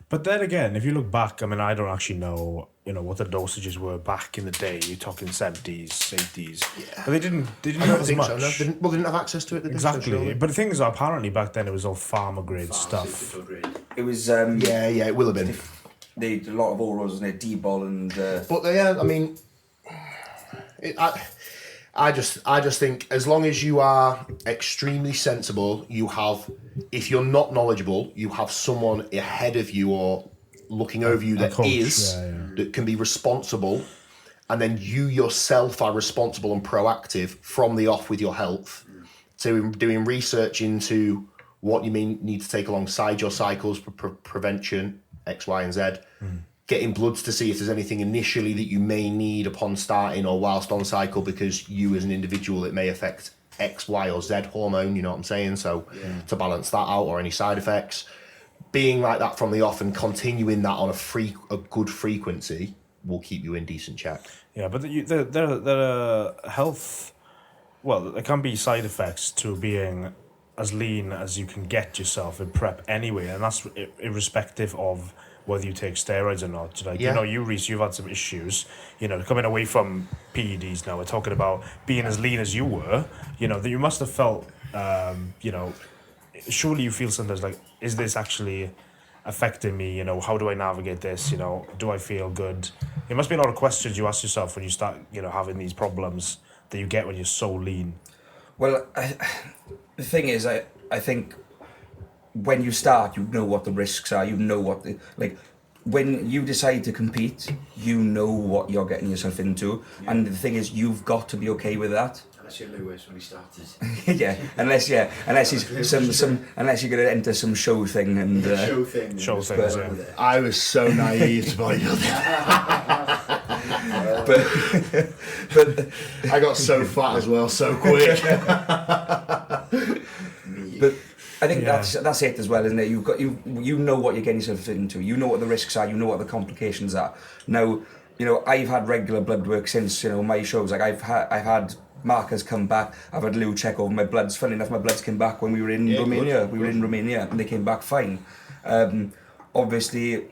But then again, if you look back, I mean, I don't actually know, what the dosages were back in the day. You're talking 70s, 80s. Yeah. But they didn't have as much. So, no. They didn't have access to it, did they? Exactly. But the thing is, apparently back then it was all farmer grade stuff. It was Yeah, it will have been. they did a lot of orals, wasn't it? D-ball and But I mean, I just think as long as you are extremely sensible, you have, if you're not knowledgeable, you have someone ahead of you or looking over you that that can be responsible, and then you yourself are responsible and proactive from the off with your health. So doing research into what you need to take alongside your cycles for prevention, X, Y, and Z. Getting bloods to see if there's anything initially that you may need upon starting or whilst on cycle, because you as an individual, it may affect X, Y, or Z hormone, you know what I'm saying? So to balance that out, or any side effects, being like that from the off and continuing that on a good frequency will keep you in decent check. Yeah, but the health, well, there can be side effects to being as lean as you can get yourself in prep anyway, and that's irrespective of whether you take steroids or not. Like, you, Rhys, you've had some issues, coming away from PEDs now. We're talking about being as lean as you were, that you must have felt, surely you feel sometimes like, is this actually affecting me? How do I navigate this? Do I feel good? There must be a lot of questions you ask yourself when you start, having these problems that you get when you're so lean. Well, the thing is, I think when you start, you know what the risks are. You know what when you decide to compete, you know what you're getting yourself into, and the thing is, you've got to be okay with that. Unless you're Lewis when we started. unless he's unless you're gonna enter some show thing and show thing. Yeah. I was so naive to bodybuilding. but I got so fat as well, so quick. But I think that's it as well, isn't it? You know what you're getting yourself into. You know what the risks are. You know what the complications are. Now, I've had regular blood work since my shows. Like I've had markers come back. I've had Lou check over my bloods. Funny enough, my bloods came back when we were in Romania. We were in Romania and they came back fine. Obviously,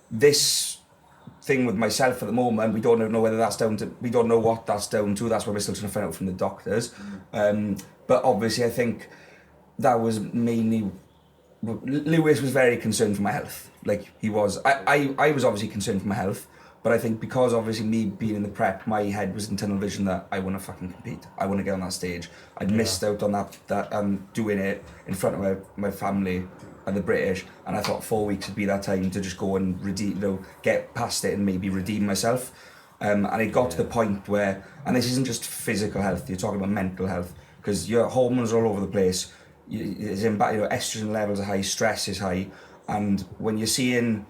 this thing with myself at the moment, we don't know whether that's down to. We don't know what that's down to. That's what we're still trying to find out from the doctors. But obviously, I think that was mainly. Lewis was very concerned for my health. Like he was. I was obviously concerned for my health. But I think because obviously me being in the prep, my head was in tunnel vision that I want to fucking compete. I want to get on that stage. I'd missed out on that doing it in front of my family and the British, and I thought 4 weeks would be that time to just go and get past it and maybe redeem myself. And it got to the point where, and this isn't just physical health, you're talking about mental health, because your hormones are all over the place. Estrogen levels are high, stress is high, and when you're seeing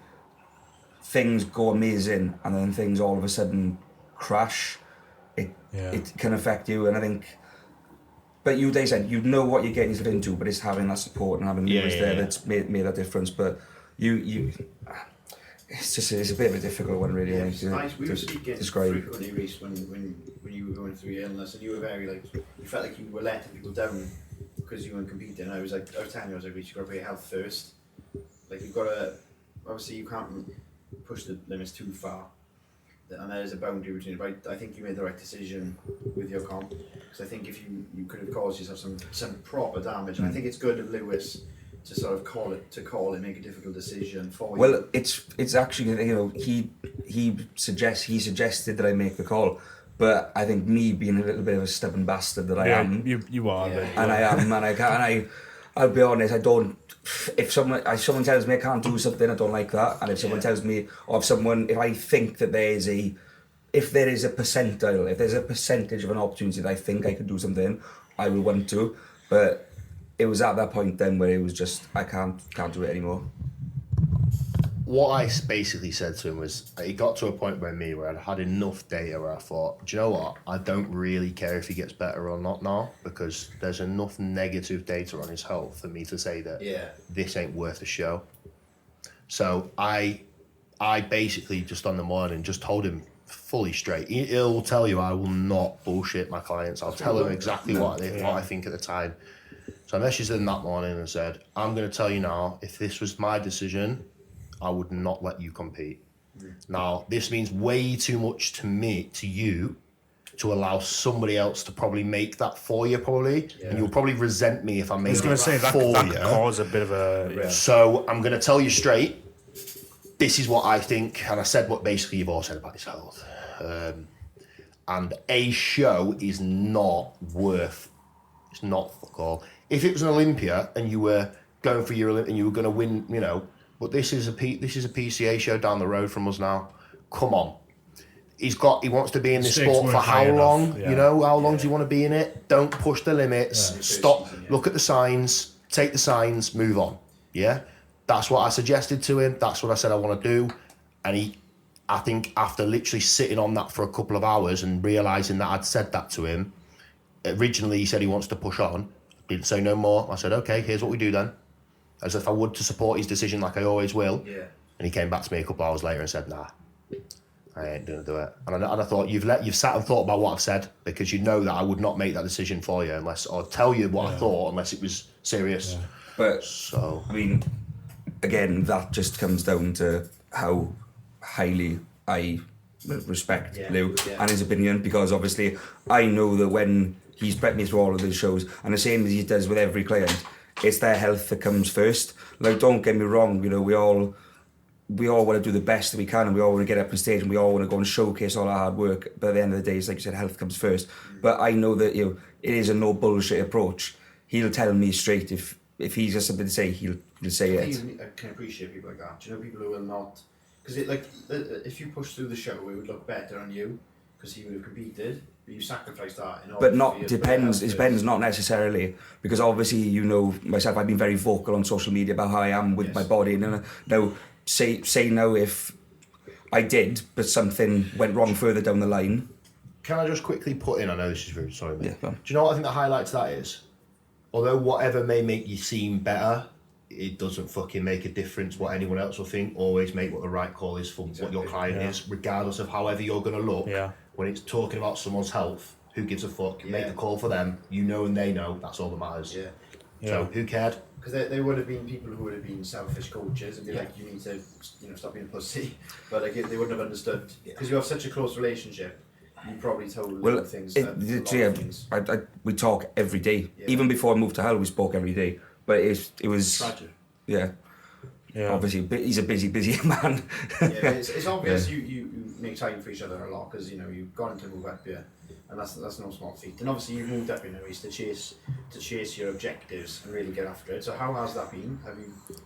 things go amazing and then things all of a sudden crash, it can affect you. And I think, but they said you know what you're getting yourself into, but it's having that support and having Lewis there that's made that difference. But it's a bit of a difficult one, really. We were speaking frequently, Rhys, when you were going through your illness, and you were very you felt like you were letting people down because you weren't competing. I was telling you, I was like, Rhys, you've got to put your health first. Like you've got to, obviously you can't push the limits too far, and there is a boundary between it. But I think you made the right decision with your comp, because I think if you could have caused yourself some proper damage, and I think it's good of Lewis to sort of call it, make a difficult decision for you. Well, it's actually he suggested that I make the call, but I think me being a little bit of a stubborn bastard that I am, you are, and I am, and I'll be honest, I don't. If someone tells me I can't do something, I don't like that. And if someone tells me, or if I think that if there is a percentile, if there's a percentage of an opportunity that I think I could do something, I will want to. But it was at that point then where it was just, I can't do it anymore. What I basically said to him was, it got to a point where I'd had enough data where I thought, do you know what? I don't really care if he gets better or not now, because there's enough negative data on his health for me to say that this ain't worth a show. So I basically just on the morning just told him fully straight. He'll tell you I will not bullshit my clients. I'll tell them exactly what I think at the time. So I messaged him that morning and said, I'm going to tell you now, if this was my decision, I would not let you compete. Now, this means way too much to you, to allow somebody else to probably make that for you, probably. Yeah. And you'll probably resent me if I make that for you. That could cause a bit of a... Yeah. So I'm going to tell you straight, this is what I think. And I said what basically you've all said about his health. And a show is not worth... It's not fuck all. If it was an Olympia and you were going for your Olympia and you were going to win, you know... But this is a PCA show down the road from us now. Come on. He wants to be in this sport for how long? Yeah. You know, how long does he want to be in it? Don't push the limits. Yeah. Stop. Look at the signs. Take the signs. Move on. Yeah? That's what I suggested to him. That's what I said I want to do. And I think after literally sitting on that for a couple of hours and realising that I'd said that to him, originally he said he wants to push on. Didn't say no more. I said, okay, here's what we do then. As if I would to support his decision like I always will. Yeah. And he came back to me a couple of hours later and said, nah, I ain't going to do it. And I thought, you've sat and thought about what I've said, because you know that I would not make that decision for you or tell you what I thought unless it was serious. Yeah. But, I mean, again, that just comes down to how highly I respect Lew and his opinion, because obviously I know that when he's prepped me through all of these shows, and the same as he does with every client, it's their health that comes first. Like, don't get me wrong, you know, we all want to do the best that we can, and we all want to get up on stage, and we all want to go and showcase all our hard work. But at the end of the day, it's like you said, health comes first. But I know that, you know, it is a no bullshit approach. He'll tell me straight if he's got something to say, he'll say it. I can appreciate people like that. Do you know, people who will not, because if you push through the show, it would look better on you because he would have competed. But you sacrificed that in order. But not depends. It depends not necessarily, because obviously, you know myself. I've been very vocal on social media about how I am with my body, and now say now if I did, but something went wrong further down the line. Can I just quickly put in? I know this is rude. Sorry, mate. Yeah. Do you know what I think the highlight to that is? Although whatever may make you seem better, it doesn't fucking make a difference what anyone else will think. Always make what the right call is for what your client is, regardless of however you're going to look. Yeah. When it's talking about someone's health, who gives a fuck? Make the call for them. You know and they know. That's all that matters. Yeah. So who cared? Because there would have been people who would have been selfish coaches and be like, you need to, you know, stop being a pussy. But like, they wouldn't have understood, because you have such a close relationship. You probably told things. We talk every day. Yeah. Even before I moved to Hull, we spoke every day. But it was tragic. Yeah. Obviously, he's a busy man. It's obvious you make time for each other a lot, because you know you've gone to move up here, and that's no small feat. And obviously you've moved up in Rhys to chase your objectives and really get after it. So how has that been?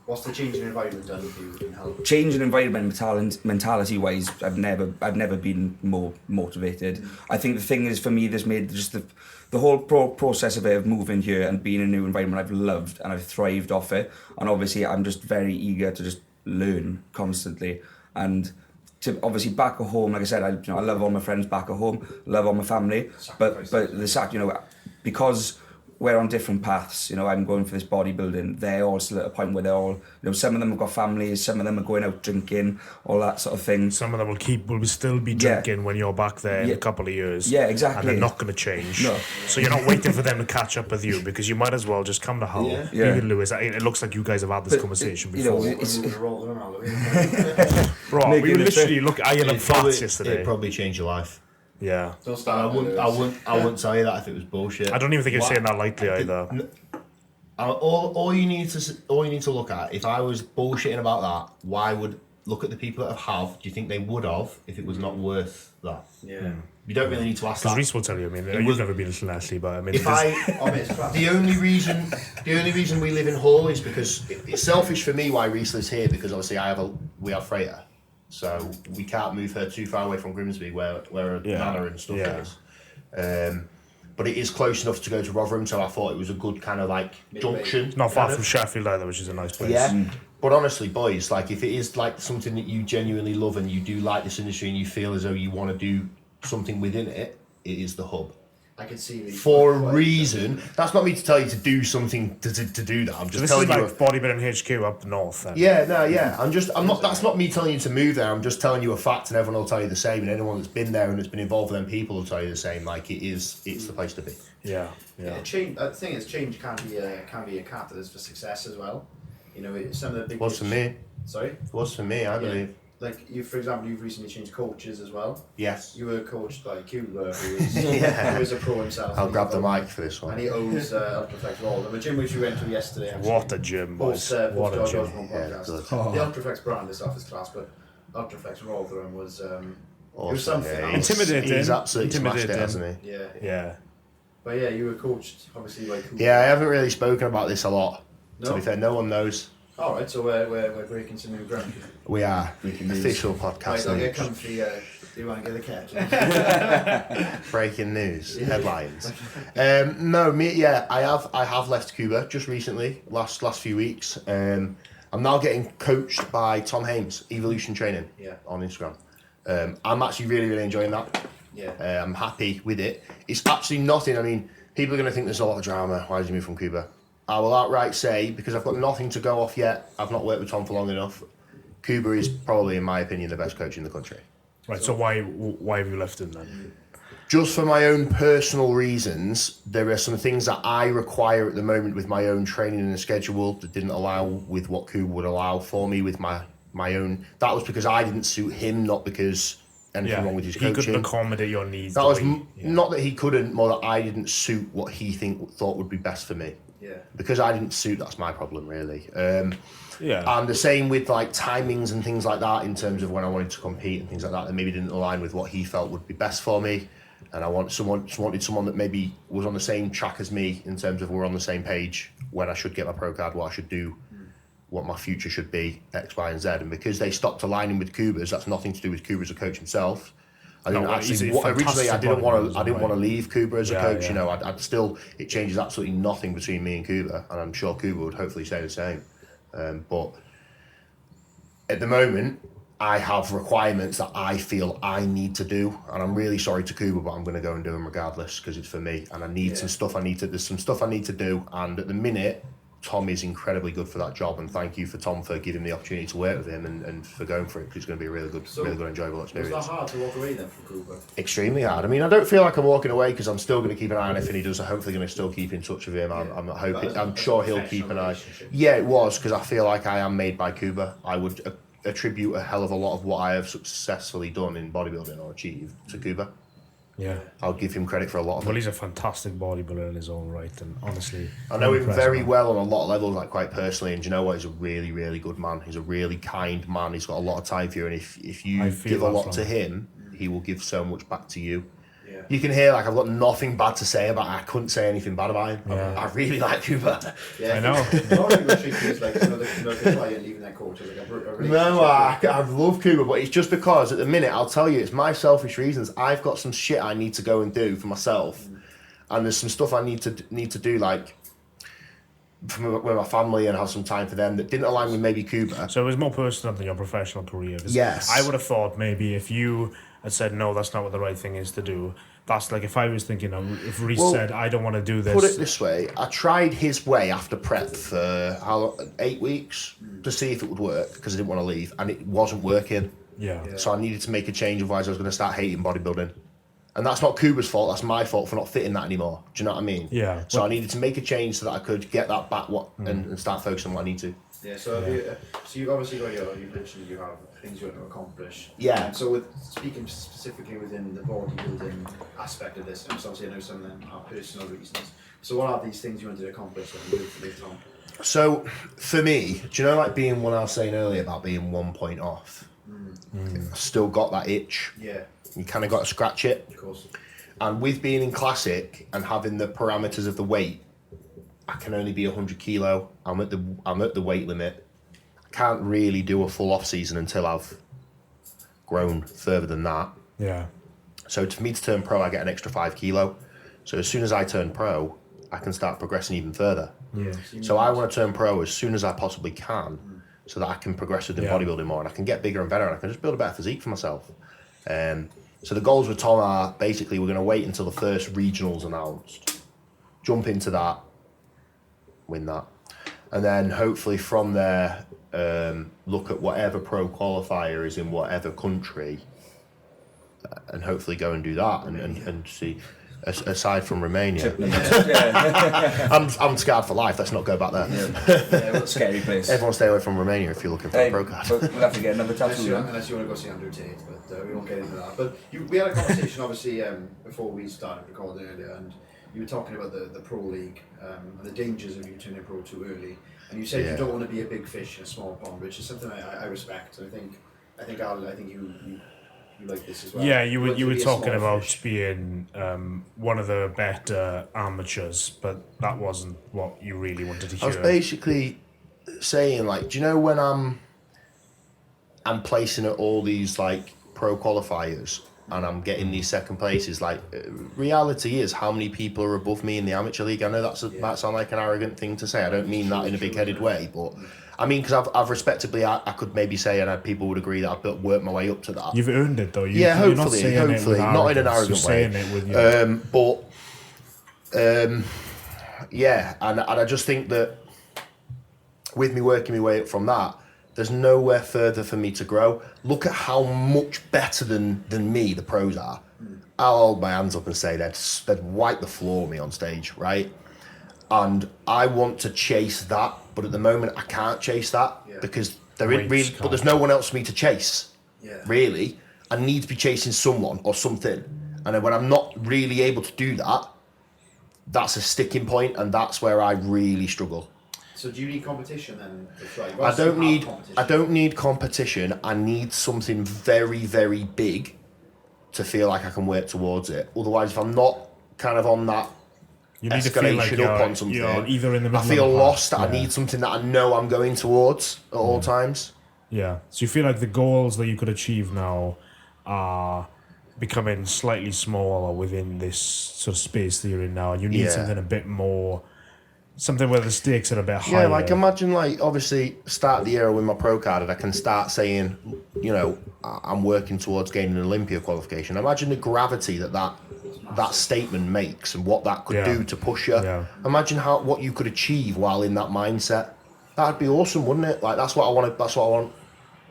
What's the change in environment done for you in Hull? Change in environment, mentality wise, I've never been more motivated. I think the thing is, for me, this made just the whole process of it, of moving here and being in a new environment, I've loved and I've thrived off it. And obviously I'm just very eager to just learn constantly. And to obviously back at home, like I said, I love all my friends back at home, love all my family. But because we're on different paths, you know, I'm going for this bodybuilding, they're all still at a point where they're all, you know, some of them have got families, some of them are going out drinking, all that sort of thing. Some of them will still be drinking when you're back there in a couple of years. Yeah, exactly. And they're not going to change. No. So you're not waiting for them to catch up with you, because you might as well just come to Hull, be with Lewis. It looks like you guys have had this conversation before. You know, we literally look at Iron and Flats yesterday. It'd probably change your life. Yeah. Don't start. I wouldn't tell you that if it was bullshit. I don't even think you're saying that lightly either. All you need to look at, if I was bullshitting about that, why would look at the people that have. Do you think they would have if it was not worth that? Yeah. You don't really need to ask that. Because Rhys will tell you. I mean, you've never been to Leslie, but I mean, the only reason we live in Hull is because it's selfish for me why Rhys lives here, because obviously we have Freya, so we can't move her too far away from Grimsby where her manor and stuff is. But it is close enough to go to Rotherham, so I thought it was a good kind of like junction. It's not far from Sheffield either, which is a nice place. Yeah. But honestly, boys, like if it is like something that you genuinely love and you do like this industry and you feel as though you want to do something within it, it is the hub. I can see these for a reason. That's not me to tell you to do something to do that. I'm just telling you. This is like Bodybuilding HQ up north. Then. Yeah. I'm not. That's not me telling you to move there. I'm just telling you a fact, and everyone will tell you the same. And anyone that's been there and that's been involved with them people will tell you the same. Like it's the place to be. Yeah. Change. The thing is, change can be a catalyst for success as well. You know, some of the big. Was for me. Sorry. It was for me. I believe. Like you, for example, you've recently changed coaches as well. Yes. You were coached by Kuba, who was a pro himself. I'll grab the mic for this one. And he owns Ultraflex Roll. The gym which we went to yesterday. Actually, what a gym, boys! What a gym! Yeah, the Ultraflex brand is off his class, but Ultraflex Roll for him was it was something. Yeah, intimidating. He's absolutely smashed it, hasn't he? Yeah. Yeah. But yeah, you were coached obviously by Kuba. Yeah, I haven't really spoken about this a lot. No? To be fair, no one knows. All right, so we're breaking some new ground. We are official podcast. Right, I'll get comfy. Do you want to get the catch? Breaking news headlines. I have left Kuba just recently, last few weeks. I'm now getting coached by Tom Hames, Evolution Training, on Instagram. I'm actually really enjoying that. Yeah. I'm happy with it. It's actually nothing. I mean, people are going to think there's a lot of drama. Why did you move from Kuba? I will outright say, because I've got nothing to go off yet, I've not worked with Tom for long enough, Kuba is probably, in my opinion, the best coach in the country. Right, so why have you left him then? Just for my own personal reasons, there are some things that I require at the moment with my own training and schedule that didn't allow with what Kuba would allow for me with my own. That was because I didn't suit him, not because anything wrong with his coaching. He couldn't accommodate your needs. That was not that he couldn't, more that I didn't suit what he thought would be best for me. Yeah. Because I didn't suit, that's my problem really. And the same with like timings and things like that in terms of when I wanted to compete and things like that that maybe didn't align with what he felt would be best for me. And I wanted someone that maybe was on the same track as me in terms of we're on the same page when I should get my pro card, what I should do, what my future should be, X, Y, and Z. And because they stopped aligning with Kuba's, that's nothing to do with Kuba as a coach himself. Originally I didn't want to leave Kuba as a coach. You know, I'd still, it changes absolutely nothing between me and Kuba, and I'm sure Kuba would hopefully say the same. But at the moment, I have requirements that I feel I need to do, and I'm really sorry to Kuba, but I'm going to go and do them regardless because it's for me, and I need some stuff. There's some stuff I need to do, and at the minute, Tom is incredibly good for that job, and thank you for Tom for giving me the opportunity to work with him and for going for it, because it's going to be a really good, enjoyable experience. Was that hard to walk away then from Kuba? Extremely hard. I mean, I don't feel like I'm walking away because I'm still going to keep an eye on anything he does. I'm hopefully going to still keep in touch with him. I'm sure he'll keep an eye. Yeah, it was, because I feel like I am made by Kuba. I would attribute a hell of a lot of what I have successfully done in bodybuilding or achieved to Kuba. Yeah, I'll give him credit for a lot of it. Well, he's a fantastic bodybuilder in his own right, and honestly, I know him very well on a lot of levels, like quite personally. And do you know what? He's a really good man. He's a really kind man. He's got a lot of time for you, and if you give a lot to him, he will give so much back to you. Yeah. You can hear, like, I've got nothing bad to say about him. I couldn't say anything bad about him. Yeah. I really like Kuba. Yeah, I know. No, I love Kuba, but it's just because at the minute, I'll tell you, it's my selfish reasons. I've got some shit I need to go and do for myself, and there's some stuff I need to do, like with my family, and have some time for them that didn't align with maybe Kuba. So it was more personal than your professional career. Yes. I would have thought maybe if you had said no, that's not what the right thing is to do. That's like if I was thinking, if Rhys said I don't want to do this. Put it this way: I tried his way after prep for 8 weeks to see if it would work because I didn't want to leave, and it wasn't working. Yeah. So I needed to make a change, otherwise I was going to start hating bodybuilding. And that's not Kuba's fault, that's my fault for not fitting that anymore. Do you know what I mean? Yeah. So I needed to make a change so that I could get that back and start focusing on what I need to. Yeah, so you've obviously got you mentioned you have things you want to accomplish. Yeah. And so speaking specifically within the bodybuilding aspect of this, obviously I know some of them are personal reasons. So what are these things you want to accomplish with Tom? So, for me, do you know, like being what I was saying earlier about being 1 point off? I've still got that itch. Yeah. You kind of got to scratch it. Of course. And with being in classic and having the parameters of the weight, I can only be 100 kilo. I'm at the weight limit. I can't really do a full off season until I've grown further than that. Yeah. So for me to turn pro, I get an extra 5 kilo. So as soon as I turn pro, I can start progressing even further. Yeah. So I want to turn pro as soon as I possibly can, so that I can progress within bodybuilding more, and I can get bigger and better, and I can just build a better physique for myself. So the goals with Tom are basically we're going to wait until the first regionals announced, jump into that, win that, and then hopefully from there look at whatever pro qualifier is in whatever country, and hopefully go and do that and see. Aside from Romania, I'm scarred for life. Let's not go back there. Yeah, what a scary place. Everyone stay away from Romania if you're looking for a pro card. We'll have to get another tattoo. Unless you want to go see Andrew Tate, but we won't get into that. But we had a conversation, obviously, before we started recording earlier, and you were talking about the pro league and the dangers of you turning pro too early. And you said you don't want to be a big fish in a small pond, which is something I respect. I think you like this as well. Yeah, you were be a talking small about fish. being one of the better amateurs, but that wasn't what you really wanted to hear. I was basically saying, like, do you know when I'm placing at all these like pro qualifiers and I'm getting these second places? Like, reality is, how many people are above me in the amateur league? I know that sounds like an arrogant thing to say. I don't mean that in a big-headed way, but I mean, because I've respectably, I could maybe say, and people would agree that I've worked my way up to that. You've earned it, though. Hopefully, not in an arrogant way. Saying it with and I just think that with me working my way up from that, there's nowhere further for me to grow. Look at how much better than me the pros are. I'll hold my hands up and say they'd wipe the floor with me on stage, right? And I want to chase that, but at the moment I can't chase that because there's no one else for me to chase. Yeah. Really, I need to be chasing someone or something, and then when I'm not really able to do that, that's a sticking point, and that's where I really struggle. So do you need competition then? I don't need competition. I need something very, very big to feel like I can work towards it. Otherwise, if I'm not kind of on that escalation up on something, either in the middle I feel lost. Yeah. I need something that I know I'm going towards at all times. Yeah. So you feel like the goals that you could achieve now are becoming slightly smaller within this sort of space that you're in now, and you need something a bit more, something where the stakes are a bit higher. Yeah, like imagine, like, obviously start the year with my pro card and I can start saying, you know, I'm working towards gaining an Olympia qualification. Imagine the gravity that statement makes and what that could do to push you. Yeah. Imagine what you could achieve while in that mindset. That'd be awesome, wouldn't it? Like, that's what I want.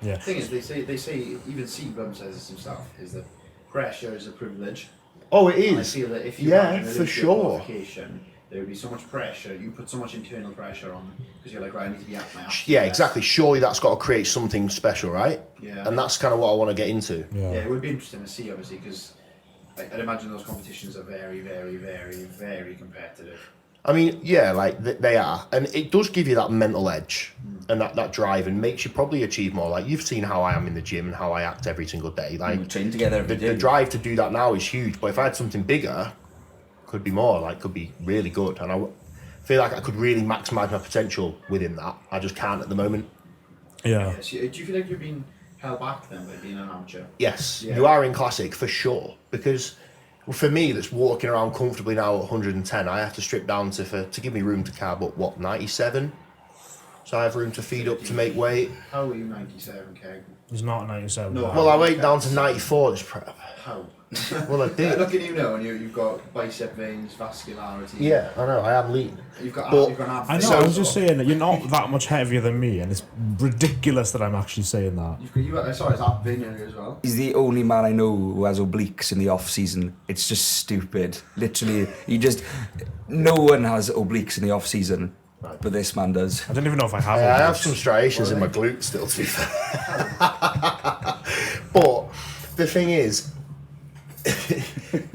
Yeah. The thing is, they say even Seablum says this himself, is that pressure is a privilege. Oh, it is. And I feel that if you had an for Olympia sure. qualification, there would be so much pressure. You put so much internal pressure on because you're like, right, I need to be at my absolute Yeah, best. exactly. Surely that's got to create something special, right? Yeah. And that's kind of what I want to get into. Yeah, it would be interesting to see, obviously, because I'd imagine those competitions are very, very, very, very competitive. I mean, yeah, like they are, and it does give you that mental edge and that drive, and makes you probably achieve more. Like, you've seen how I am in the gym and how I act every single day. Like, we train together every day. The drive to do that now is huge. But if I had something bigger, could be more. Like, could be really good, and I feel like I could really maximise my potential within that. I just can't at the moment. Yeah. So do you feel like you're being held back then by being an amateur? Yes, you are in classic for sure, because for me, that's walking around comfortably now at 110, I have to strip down to give me room to carb up, 97? So I have room to feed up to make weight. How are you 97 kg? It's not 97. No. Well, I weighed down to 94 this prep. How? Well, I did. Look at you now, and you've got bicep veins, vascularity. Yeah, I know, I am lean. You've got an ab. I know, I was just saying that you're not that much heavier than me, and it's ridiculous that I'm actually saying that. I saw his ab vein area as well. He's the only man I know who has obliques in the off season. It's just stupid. Literally, no one has obliques in the off season, but this man does. I don't even know if I have. I have some striations in my glutes still, to be fair. But the thing is,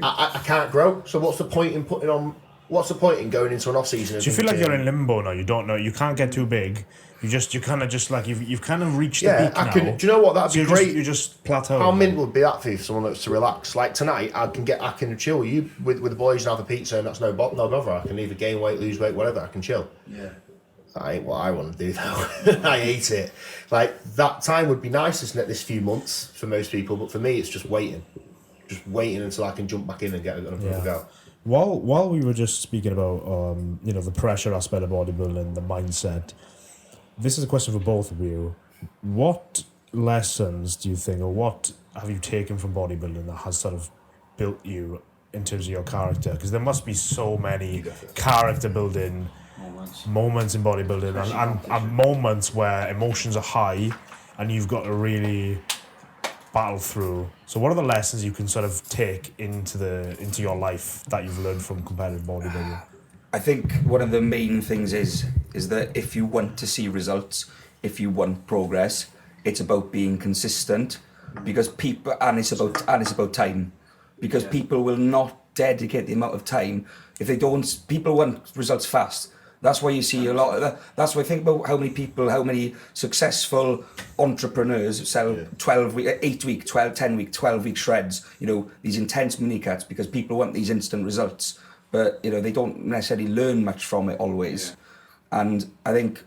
I can't grow. So what's the point in putting on What's the point in going into an off season? Do you feel like you're in limbo now? You don't know. You can't get too big. You kind of just like you've kind of reached the peak now. Do you know what? That'd be great. You just plateau. How mint would be that for someone that's to relax? Like tonight, I can chill you with the boys and have a pizza, and that's no bother. I can either gain weight, lose weight, whatever. I can chill. Yeah. That ain't what I want to do though. I hate it. Like that time would be nice, isn't it? This few months for most people, but for me, it's just waiting until I can jump back in and get another go. While we were just speaking about the pressure aspect of bodybuilding, the mindset, this is a question for both of you. What lessons do you think, or what have you taken from bodybuilding that has sort of built you in terms of your character? Because there must be so many character building moments in bodybuilding and moments where emotions are high and you've got to really battle through. So what are the lessons you can sort of take into your life that you've learned from competitive bodybuilding? I think one of the main things is that if you want to see results, if you want progress, it's about being consistent, because people and it's about time, because people will not dedicate the amount of time if they don't. People want results fast. That's why you see a lot of that. That's why I think about how many successful entrepreneurs sell 8-week, 12, 10-week, 12-week shreds, these intense mini cuts, because people want these instant results, but, they don't necessarily learn much from it always. Yeah. And I think,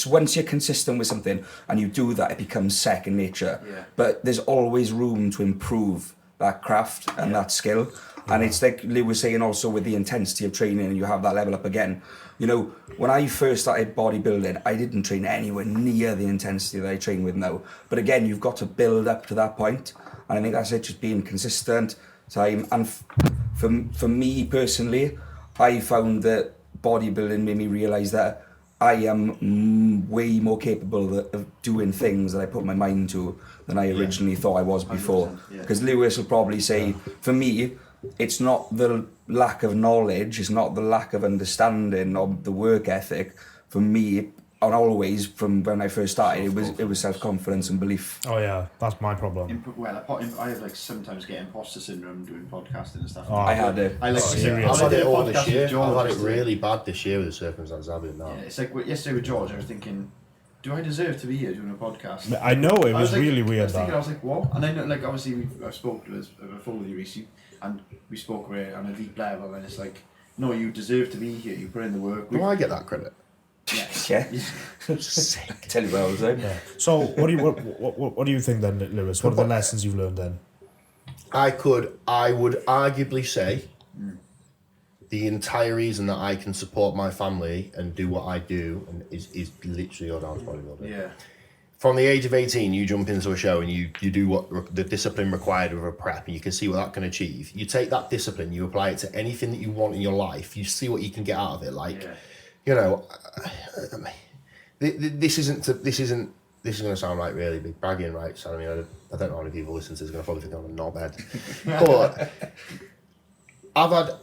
once you're consistent with something and you do that, it becomes second nature. Yeah. But there's always room to improve that craft and that skill. And it's like Lew was saying also with the intensity of training, and you have that level up again. When I first started bodybuilding, I didn't train anywhere near the intensity that I train with now. But again, you've got to build up to that point. And I think that's it, just being consistent, time. And for me personally, I found that bodybuilding made me realise that I am way more capable of doing things that I put my mind to than I originally thought I was before. Because Lewis will probably say, for me, it's not the lack of knowledge, it's not the lack of understanding of the work ethic. For me, and always from when I first started, it was self-confidence and belief. Oh yeah, that's my problem. I have sometimes get imposter syndrome doing podcasting and stuff. I had it. I've had it all this year. I've had it really bad this year with the circumstances I've been now. Yeah, it's like yesterday with George, I was thinking, do I deserve to be here doing a podcast? I know, it was really weird. I was like, what? And then, obviously, I spoke to us before with you, Rhys, and we spoke on a deep level, and it's like, no, you deserve to be here. You put in the work. Do I get that credit? Yeah. Sick. Tell you what I was saying. Yeah. So, what do you think then, Lewis? What are the lessons you've learned then? I would arguably say the entire reason that I can support my family and do what I do is literally all down to bodybuilding. Yeah. From the age of 18, you jump into a show and you do what the discipline required of a prep, and you can see what that can achieve. You take that discipline, you apply it to anything that you want in your life. You see what you can get out of it. This is going to sound like really big bragging rights. I mean, I don't know how many people listen to this are going to probably think I'm a knobhead. But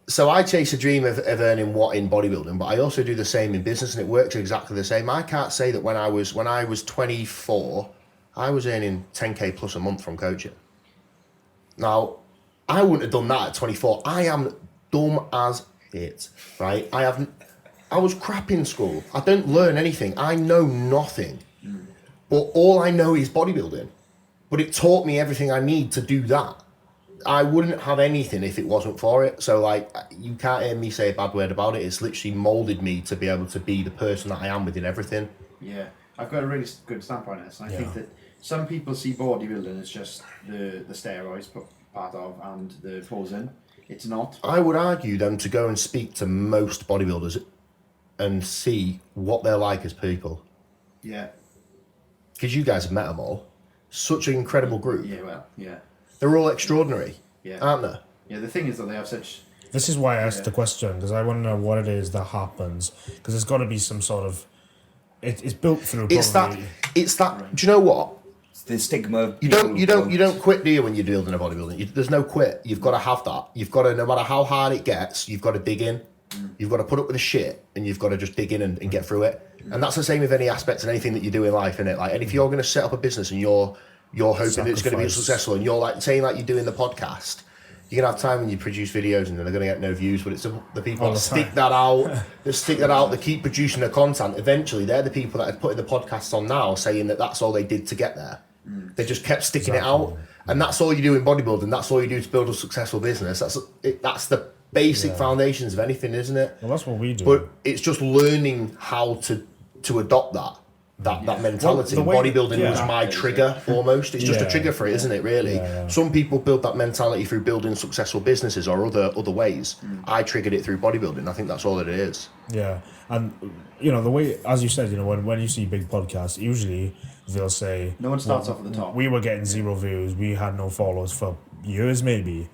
so I chase a dream of earning what in bodybuilding, but I also do the same in business, and it works exactly the same. I can't say that when I was 24, I was earning 10k plus a month from coaching. Now, I wouldn't have done that at 24. I am dumb as it, right? I was crap in school. I don't learn anything. I know nothing. But all I know is bodybuilding. But it taught me everything I need to do that. I wouldn't have anything if it wasn't for it. So, you can't hear me say a bad word about it. It's literally moulded me to be able to be the person that I am within everything. Yeah, I've got a really good standpoint on this. And I think that some people see bodybuilding as just the steroids part of and the posing. It's not. I would argue them to go and speak to most bodybuilders and see what they're like as people. Yeah. Because you guys have met them all. Such an incredible group. Yeah. They're all extraordinary, aren't they? Yeah, the thing is that they have such... This is why I asked the question, because I want to know what it is that happens. Because there's got to be some sort of... It's built through It's that... Right. Do you know what? It's the stigma. You don't quit, do you, when you're building a bodybuilding? There's no quit. You've got to have that. You've got to, no matter how hard it gets, you've got to dig in. You've got to put up with the shit, and you've got to just dig in and get through it. And that's the same with any aspect and anything that you do in life, innit? And if you're going to set up a business and you're hoping that it's going to be successful, and you're saying you're doing the podcast, You're going to have time when you produce videos and they're going to get no views, but it's the people All that the stick time. that out, they keep producing the content. Eventually, they're the people that are putting the podcasts on now saying that that's all they did to get there. They just kept sticking it out. And that's all you do in bodybuilding. That's all you do to build a successful business. That's the basic foundations of anything, isn't it? Well, that's what we do. But it's just learning how to adopt that mentality. Well, the way- Bodybuilding was my trigger almost. It's just a trigger for it, isn't it, really? Yeah. Some people build that mentality through building successful businesses or other ways. I triggered it through bodybuilding. I think that's all it is. Yeah, and the way, as you said, when you see big podcasts, usually they'll say No one starts off at the top. We were getting 0 views. We had no followers for years, maybe.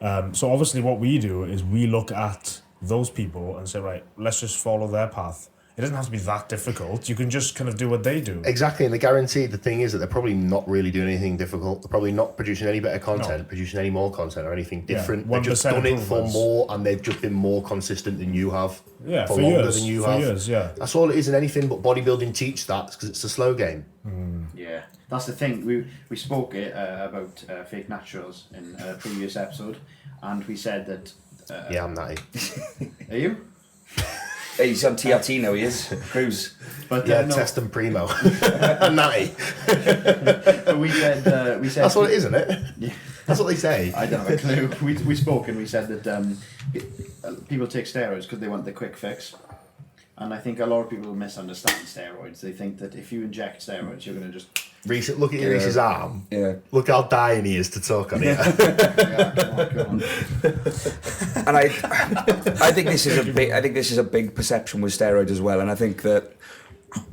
So obviously, what we do is we look at those people and say, right, let's just follow their path. It doesn't have to be that difficult. You can just kind of do what they do. Exactly, and the thing is that they're probably not really doing anything difficult. They're probably not producing any better content, producing any more content or anything different. They've just done it for more, and they've just been more consistent than you have. Yeah, for longer years, than you have. Years, yeah. That's all it is in anything but bodybuilding. Teach that because it's a slow game. Yeah, that's the thing. We spoke about fake naturals in a previous episode, and we said that. Yeah, I'm natty. Are you? Hey, he's on TRT now, he is. Cruise. But Yeah, no, test and primo. Natty. but we said That's what it is, isn't it? Yeah. That's what they say. I don't have a clue. We spoke and we said that people take steroids because they want the quick fix. And I think a lot of people misunderstand steroids. They think that if you inject steroids, you're going to just... Reese, look at Reese's arm. Yeah. Look how dying he is to talk on it. Yeah, come on. And I think this is a big perception with steroids as well. And I think that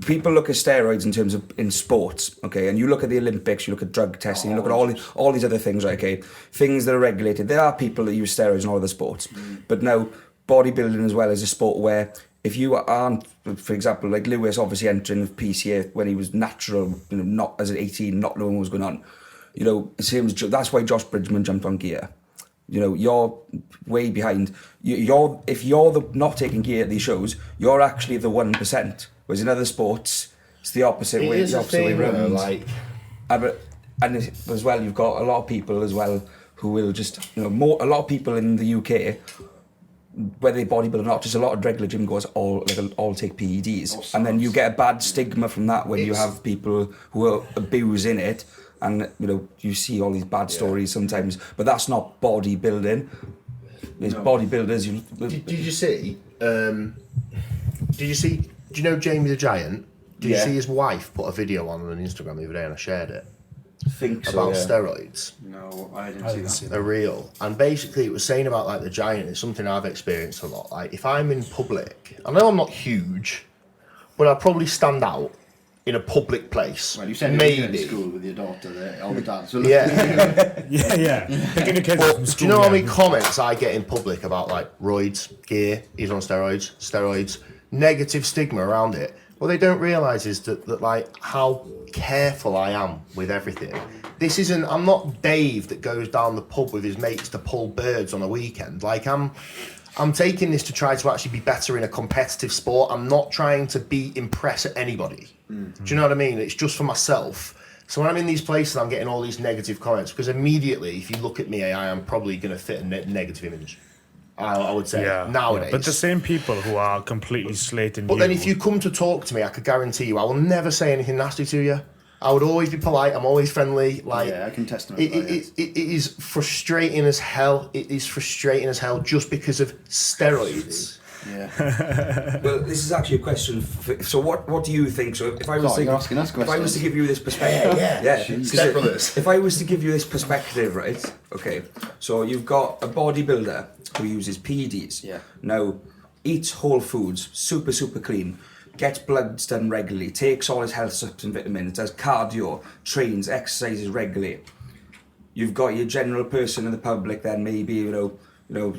people look at steroids in terms of in sports, okay, and you look at the Olympics, you look at drug testing, you look at all these other things, right, okay, things that are regulated. There are people that use steroids in all other sports, but now bodybuilding as well is a sport where if you aren't, for example, like Lewis obviously entering PCA when he was natural, not as an 18, not knowing what was going on, that's why Josh Bridgman jumped on gear. You're way behind. If you're not taking gear at these shows, you're actually the 1%. Whereas in other sports, it's the opposite way. It is a thing, around. And as well, you've got a lot of people as well who will just, a lot of people in the UK, whether they bodybuild or not, just a lot of regular gym goers all take PEDs, and then you get a bad stigma from that when you have people who are abusing it, and you see all these bad stories sometimes. But that's not bodybuilding. It's bodybuilders. Did you see? Do you know Jamie the Giant? Did you see his wife put a video on Instagram the other day, and I shared it? About steroids. No, I didn't see that. They're real, and basically it was saying about like the Giant. It's something I've experienced a lot. Like if I'm in public, I know I'm not huge, but I probably stand out in a public place. Well, you said maybe you were in school with your daughter there all the time. So yeah. Yeah. Picking the kids up from Do school. you know how many comments I get in public about like roids, gear, he's on steroids, negative stigma around it? What they don't realise is that like how careful I am with everything. I'm not Dave that goes down the pub with his mates to pull birds on a weekend. Like I'm taking this to try to actually be better in a competitive sport. I'm not trying to impress anybody. Mm-hmm. Do you know what I mean? It's just for myself. So when I'm in these places, I'm getting all these negative comments because immediately, if you look at me, I am probably going to fit a negative image. I would say nowadays. Yeah. But the same people who are completely slating But then if you come to talk to me, I could guarantee you I will never say anything nasty to you. I would always be polite. I'm always friendly. Like I can testify. It is frustrating as hell. It is frustrating as hell just because of steroids. Yeah. Well, this is actually a question. So, what do you think? So, if I was to give you this perspective, Step brothers. If I was to give you this perspective, right? Okay. So you've got a bodybuilder who uses PEDs. Yeah. Now, eats whole foods, super clean, gets bloods done regularly, takes all his health supplements and vitamins, does cardio, trains, exercises regularly. You've got your general person in the public. Then maybe you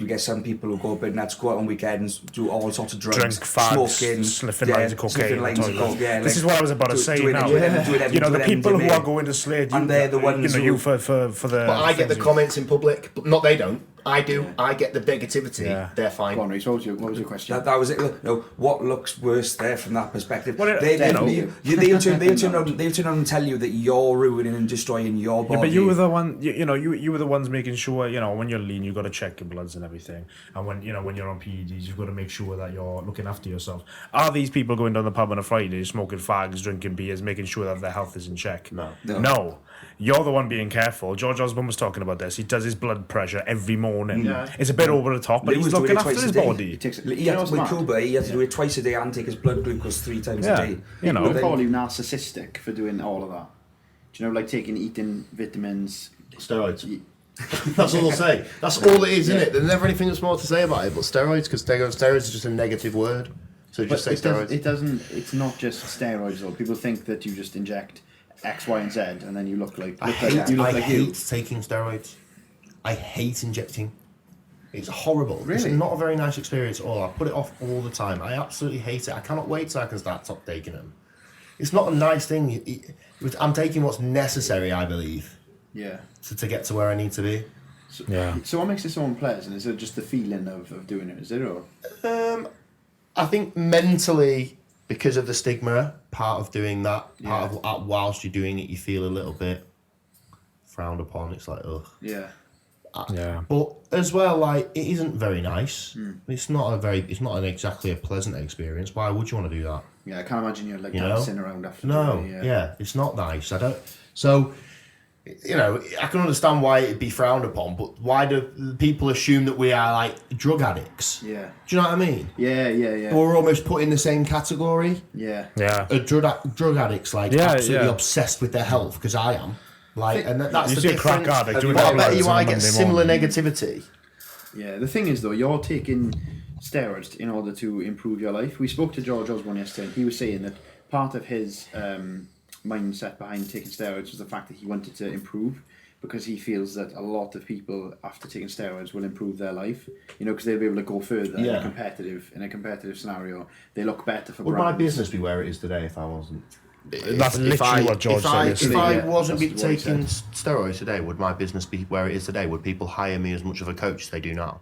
get some people who go a bit nuts, go out on weekends, do all sorts of drugs, drink, fags, smoking, sniffing lines of cocaine. This is what I was about to say now. The people who are going to slate, and they're the ones for the. But I get the comments in public, but not they don't. I do. Yeah. I get the negativity. Yeah. They're fine. Go on, Rhys, what was your question? That was it. No, what looks worse there from that perspective? Well, they'll turn around and tell you that you're ruining and destroying your body. Yeah, but you were the one. You were the ones making sure. When you're lean, you've got to check your bloods and everything. And when you're on PEDs, you've got to make sure that you're looking after yourself. Are these people going down the pub on a Friday, smoking fags, drinking beers, making sure that their health is in check? No. You're the one being careful. George Osborne was talking about this. He does his blood pressure every morning. Yeah. It's a bit over the top, but he's looking after his body. With Kuba, he had to do it twice a day and take his blood glucose 3 times a day. People call you narcissistic for doing all of that. Do you know, like eating vitamins, steroids? That's all they'll say. That's all it is, isn't it? There's never anything that's more to say about it but steroids, because steroids is just a negative word. So just say steroids. It's not just steroids though. People think that you just inject X, Y, and Z, and then you look like I hate taking steroids. I hate injecting. It's horrible. Really? It's not a very nice experience at all. I put it off all the time. I absolutely hate it. I cannot wait till I can start taking them. It's not a nice thing. I'm taking what's necessary, I believe. Yeah. To get to where I need to be. So what makes it so unpleasant? Is it just the feeling of doing it? Is it or? I think mentally, because of the stigma, part of doing that, whilst you're doing it, you feel a little bit frowned upon. It's like, ugh. Yeah. But as well, like, it isn't very nice. It's not exactly a pleasant experience. Why would you want to do that? Yeah, I can't imagine you're dancing around after. It's not nice. I can understand why it'd be frowned upon, but why do people assume that we are like drug addicts? Yeah. Do you know what I mean? Yeah. We're almost put in the same category. Yeah. Drug addicts, absolutely obsessed with their health, because I am. And that's the difference. Crack addict, I bet you I get similar negativity. Yeah, the thing is though, you're taking steroids in order to improve your life. We spoke to George Osborne yesterday, and he was saying that part of his mindset behind taking steroids was the fact that he wanted to improve, because he feels that a lot of people after taking steroids will improve their life, because they'll be able to go further in a competitive scenario. They look better for brands. Would my business be where it is today if I wasn't? That's literally what George said. If I wasn't taking steroids today, would my business be where it is today? Would people hire me as much of a coach as they do now?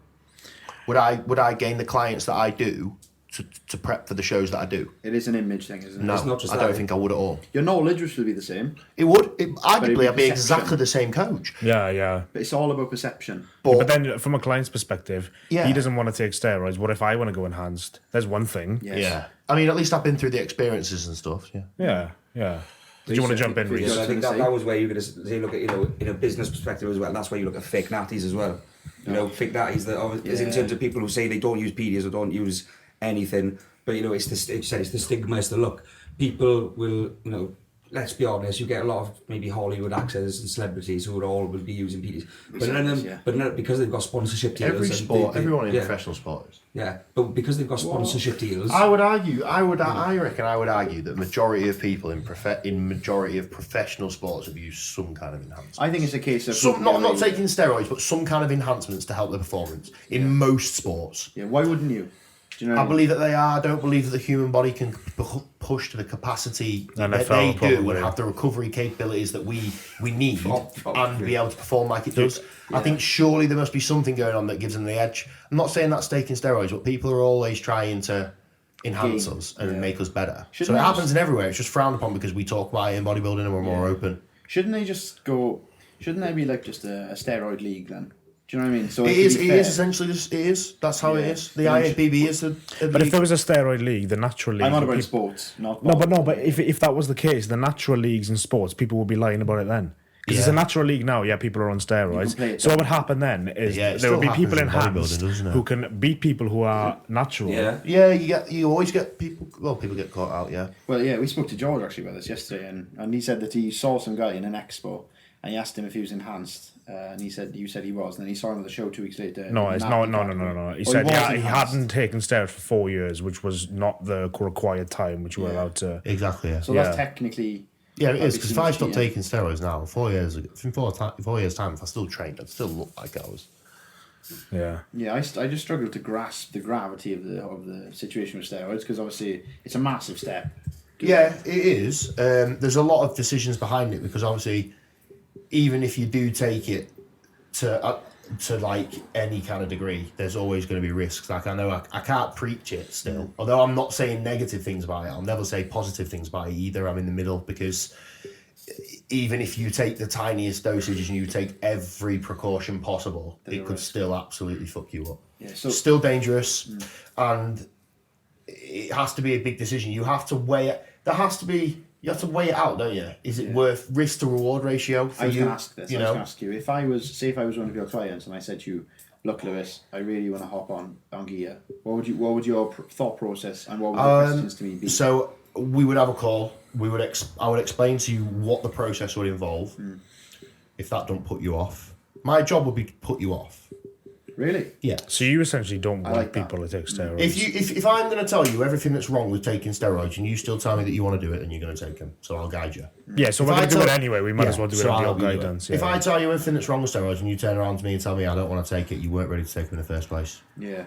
Would I gain the clients that I do to prep for the shows that I do? It is an image thing, isn't it? No, it's not just I don't think I would at all. Your knowledge would be the same. It would. Arguably, I'd be exactly the same coach. Yeah. But it's all about perception. But then, from a client's perspective, he doesn't want to take steroids. What if I want to go enhanced? There's one thing. Yes. Yeah. I mean, at least I've been through the experiences and stuff. Yeah. Did you want to jump in, Rhys? I think that was where you're going to say, look at, in a business perspective as well. That's where you look at fake natties as well. Fake natties is in terms of people who say they don't use PEDs or don't use anything. But it's the stigma, it's the look. People will, let's be honest, you get a lot of maybe Hollywood actors and celebrities who will be using PEDs. But because they've got sponsorship deals. Every sport, everyone in professional sport is. Yeah, but because they've got sponsorship deals. I reckon I would argue that majority of people in majority of professional sports have used some kind of enhancement. I think it's a case of not taking steroids, but some kind of enhancements to help their performance in most sports. Yeah, why wouldn't you? I believe that they are. I don't believe that the human body can push to the capacity that they do and have the recovery capabilities that we need and be able to perform like it does. I think surely there must be something going on that gives them the edge. I'm not saying that's taking steroids, but people are always trying to enhance us and make us better. So it happens in everywhere. It's just frowned upon because we talk about it in bodybuilding and we're more open. Shouldn't there be like just a steroid league then? Do you know what I mean? So it is essentially just, it is. That's how it is. The IFBB is a But if there was a steroid league, the natural league... I'm on about sports, not... But if that was the case, the natural leagues in sports, people would be lying about it then. Because it's a natural league now, people are on steroids. So what would happen then is there would be people enhanced who can beat people who are natural. You always get people... Well, people get caught out, Well, we spoke to George actually about this yesterday, and he said that he saw some guy in an expo, and he asked him if he was enhanced. And he said, you said he was, and then he saw him at the show 2 weeks later. No. He said he hadn't taken steroids for 4 years, which was not the required time which you were allowed to. Exactly. Yeah. So that's technically. Yeah, it is, because if I stopped taking steroids now, 4 years time, if I still trained, I'd still look like I was. Yeah. Yeah, I just struggle to grasp the gravity of the situation with steroids, because obviously it's a massive step. Yeah, it is. There's a lot of decisions behind it, because obviously, even if you do take it to to like any kind of degree, there's always going to be risks. Like I know I can't preach it still, although I'm not saying negative things about it. I'll never say positive things about it either. I'm in the middle, because even if you take the tiniest dosages and you take every precaution possible, it could still absolutely fuck you up. Yeah, so Still dangerous, and it has to be a big decision. You have to weigh it. You have to weigh it out, don't you? Is it worth risk to reward ratio for you? I was going to ask you, if I was one of your clients and I said to you, look, Lewis, I really want to hop on gear, what would your thought process and what would the questions to me be? So we would have a call. I would explain to you what the process would involve. If that don't put you off, my job would be to put you off. Really? Yeah. So you essentially don't want like people to take steroids. If I'm going to tell you everything that's wrong with taking steroids and you still tell me that you want to do it, then you're going to take them. So I'll guide you. Yeah, so we're going to do it anyway. We might as well do it on your guidance. If I tell you everything that's wrong with steroids and you turn around to me and tell me I don't want to take it, you weren't ready to take them in the first place. Yeah.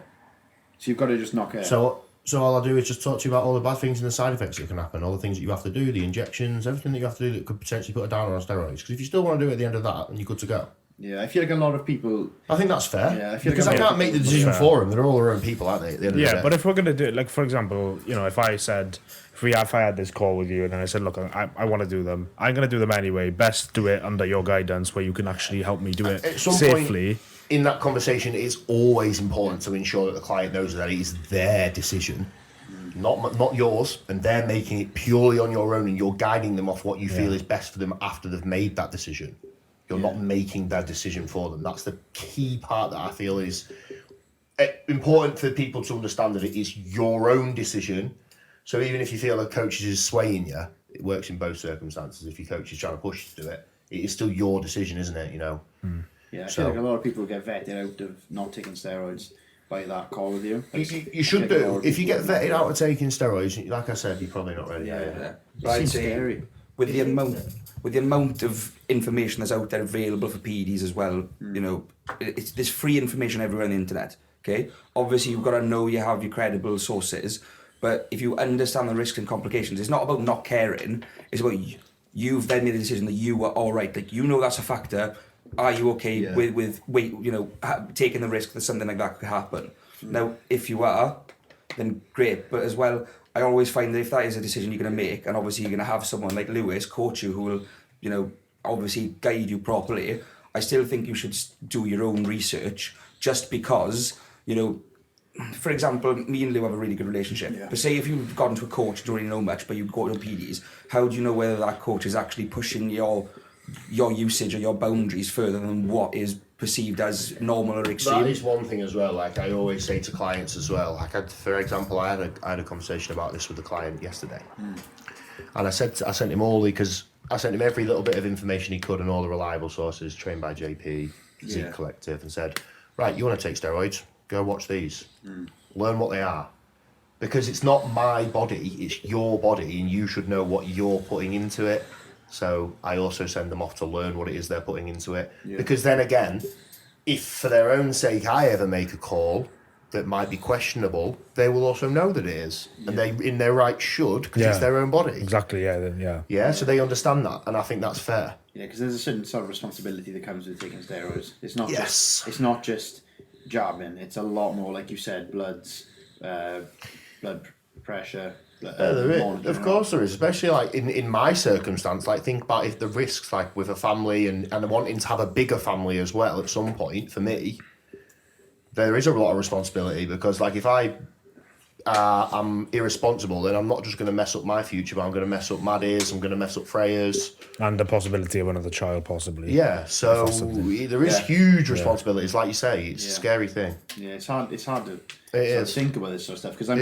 So you've got to just knock it. So all I'll do is just talk to you about all the bad things and the side effects that can happen, all the things that you have to do, the injections, everything that you have to do that could potentially put a downer on steroids. Because if you still want to do it at the end of that, then you're good to go. Yeah, I feel like a lot of people... I think that's fair. Yeah, I feel because like I can't make the decision for them. They're all their own people, aren't they? At the end of the day. But if we're going to do it, like, for example, if I had this call with you and then I said, look, I want to do them. I'm going to do them anyway. Best do it under your guidance where you can actually help me do it at some safely. Point in that conversation, it is always important to ensure that the client knows that it is their decision, not yours, and they're making it purely on your own, and you're guiding them off what you feel is best for them after they've made that decision. You're not making that decision for them. That's the key part that I feel is important for people to understand, that it is your own decision. So even if you feel a coach is swaying you, it works in both circumstances. If your coach is trying to push you to do it, it is still your decision, isn't it? Yeah, I feel like a lot of people get vetted out of not taking steroids by that call with you. You should do. If you get vetted out of taking steroids, like I said, you're probably not ready. Yeah. Right, Seems scary. With the amount of information that's out there available for PEDs as well, there's free information everywhere on the internet. Okay, obviously you've got to know you have your credible sources, but if you understand the risks and complications, it's not about not caring. It's about you've then made a decision that you are all right. Like, that's a factor. Are you okay with taking the risk that something like that could happen? Now, if you are, then great. But as well, I always find that if that is a decision you're going to make, and obviously you're going to have someone like Lewis coach you who will, obviously guide you properly, I still think you should do your own research, just because, for example, me and Lou have a really good relationship. Yeah. But say if you've gone to a coach, you don't really know much, but you go to PEDs, how do you know whether that coach is actually pushing your usage or your boundaries further than what is perceived as normal or extreme? That is one thing as well. Like I always say to clients as well. Like for example, I had a conversation about this with a client yesterday, and I sent him all, because I sent him every little bit of information he could and all the reliable sources, trained by JP, Physique Collective, and said, right, you want to take steroids? Go watch these. Learn what they are. Because it's not my body, it's your body, and you should know what you're putting into it. So I also send them off to learn what it is they're putting into it. Yeah. Because then again, if for their own sake I ever make a call that might be questionable, they will also know that it is. And they, in their right, should, because it's their own body. Exactly, Yeah, so they understand that, and I think that's fair. Yeah, because there's a certain sort of responsibility that comes with taking steroids. It's not just jabbing. It's a lot more, like you said, blood pressure. There is. Of course there is, especially like in my circumstance. Like, think about if the risks, like with a family and wanting to have a bigger family as well at some point. For me, there is a lot of responsibility, because like if I'm irresponsible, then I'm not just going to mess up my future, but I'm going to mess up Maddie's, I'm going to mess up Freya's, and the possibility of another child possibly. Yeah, so there is huge responsibilities, like you say. It's a scary thing. Yeah, it's hard to think about this sort of stuff, because I'm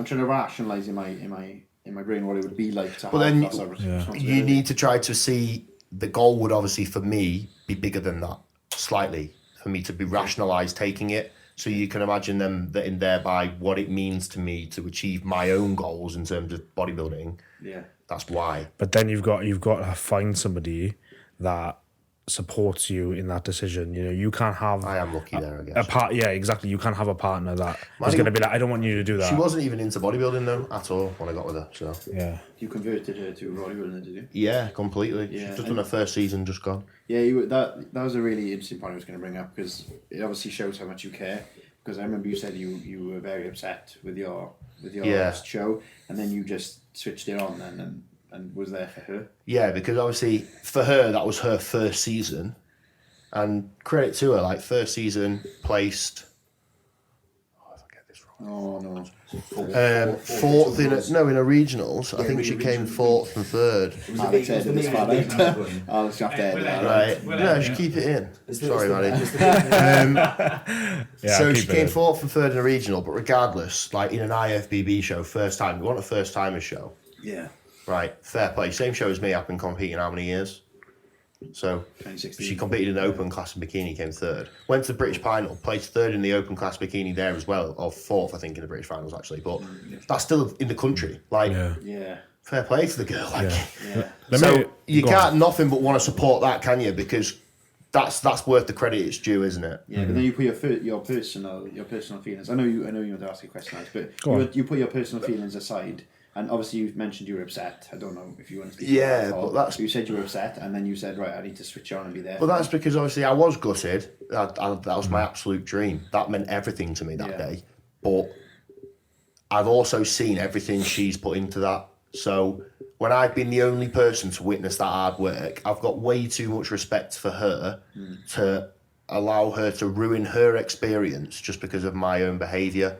trying to rationalise in my brain what it would be like to have that sort of responsibility. You need to try to see, the goal would obviously for me be bigger than that, slightly, for me to be rationalised taking it. So you can imagine them that in thereby what it means to me to achieve my own goals in terms of bodybuilding. Yeah. That's why. But then you've got to find somebody that supports you in that decision. You know, you can't have. I am lucky there, I guess. Yeah, exactly. You can't have a partner that is going to be like, I don't want you to do that. She wasn't even into bodybuilding though at all when I got with her. So yeah, You converted her to bodybuilding, did you? yeah, completely. Yeah, She's just done her first season, just gone. Yeah, that was a really interesting point I was going to bring up, because it obviously shows how much you care. Because I remember you said you were very upset with your last show, and then you just switched it on then and was there for her. Yeah, because obviously for her that was her first season, and credit to her, like first season placed. Oh, if I get this wrong. Oh no. Fourth in a regionals. I think she came fourth and third. Alex edited this part out. Alex got to edit that out. Right. No, just keep it in. Sorry, Maddie. yeah. So she came fourth and third in a regional, but regardless, like in an IFBB show, first time, we want a first timer show. Yeah. Right, fair play. Same show as me. I've been competing how many years? So 2016. she competed in the open class in bikini, came third. Went to the British final, placed third in the open class bikini there as well, or fourth, I think, in the British finals actually. But that's still in the country. Like, Yeah. fair play to the girl. Like, Yeah. so you can't nothing but want to support that, can you? Because that's worth the credit it's due, isn't it? Yeah, but then you put your personal feelings. I know you want to ask a question, Alex, but you put your personal feelings aside. And obviously you mentioned you were upset. I don't know if you want to speak Yeah, about that. but that's... You said you were upset, and then you said, right, I need to switch on and be there. Well, that's because obviously I was gutted. That was my absolute dream. That meant everything to me that day. But I've also seen everything she's put into that. So when I've been the only person to witness that hard work, I've got way too much respect for her to allow her to ruin her experience just because of my own behaviour.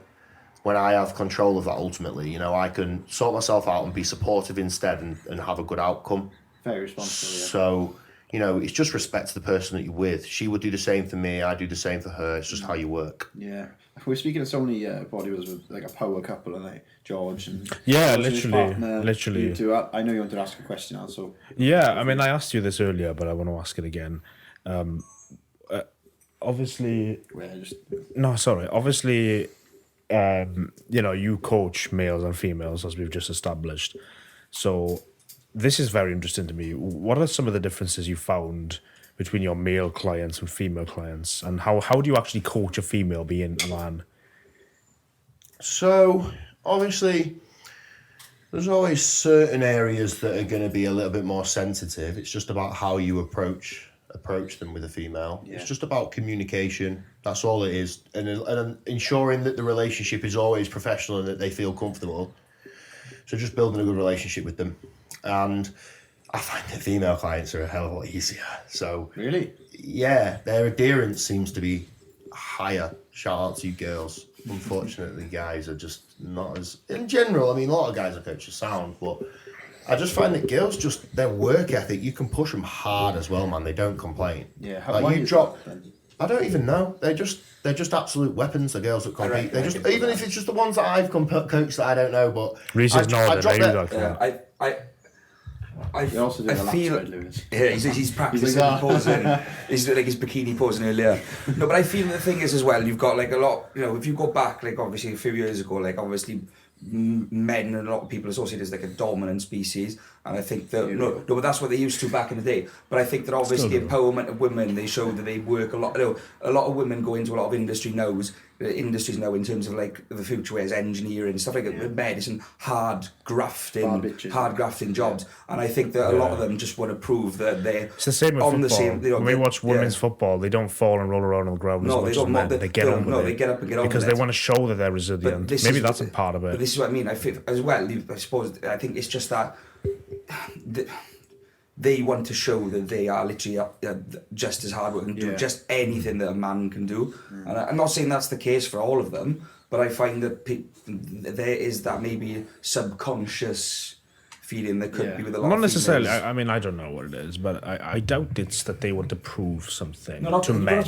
When I have control of that ultimately, you know, I can sort myself out and be supportive instead and have a good outcome. Very responsible, yeah. So, you know, it's just respect to the person that you're with. She would do the same for me, I do the same for her. It's just how you work. Yeah. We're speaking of so many bodybuilders with like a power couple, and like George and literally. You two. I know you wanted to ask a question also. Yeah, I mean, I asked you this earlier, but I want to ask it again. Obviously, you know, you coach males and females, as we've just established. So this is very interesting to me. What are some of the differences you found between your male clients and female clients? And how do you actually coach a female being a man? So, obviously, there's always certain areas that are going to be a little bit more sensitive. It's just about how you approach them with a female. Yeah. It's just about communication. That's all it is. And ensuring that the relationship is always professional and that they feel comfortable. So just building a good relationship with them. And I find that female clients are a hell of a lot easier. So really? Yeah, their adherence seems to be higher. Shout out to you girls. Unfortunately, guys are just not as... In general, I mean, a lot of guys I coach are sound, but... I just find that girls, just their work ethic, you can push them hard as well, man. They don't complain. Yeah, like you drop. I don't even know. They're just absolute weapons. The girls that compete. They're just even if it's just the ones that I've coached that I don't know. But Rhys is not. I feel Lewis. Yeah, he's practicing posing. He's doing like his bikini posing earlier. No, but I feel the thing is as well. You've got like a lot. You know, if you go back, like obviously a few years ago, like obviously. Men and a lot of people associate as like a dominant species, and I think that but that's what they used to back in the day. But I think that obviously the empowerment of women, they show that they work a lot. You know, a lot of women go into a lot of industries now in terms of like the future ways, engineering, stuff like that, medicine, hard grafting jobs. And I think that a lot of them just want to prove that they're it's the same with football. When we watch women's football, they don't fall and roll around on the ground as much as men. They get on with it. They get up and get on because they want to show that they're resilient. Maybe that's a part of it. But this is what I mean. I feel as well. I suppose I think it's just that they want to show that they are literally just as hardworking, do just anything that a man can do. And I'm not saying that's the case for all of them, but I find that there is that maybe subconscious feeling that could be with a lot not of necessarily. females. I mean, I don't know what it is, but I doubt it's that they want to prove something not to men.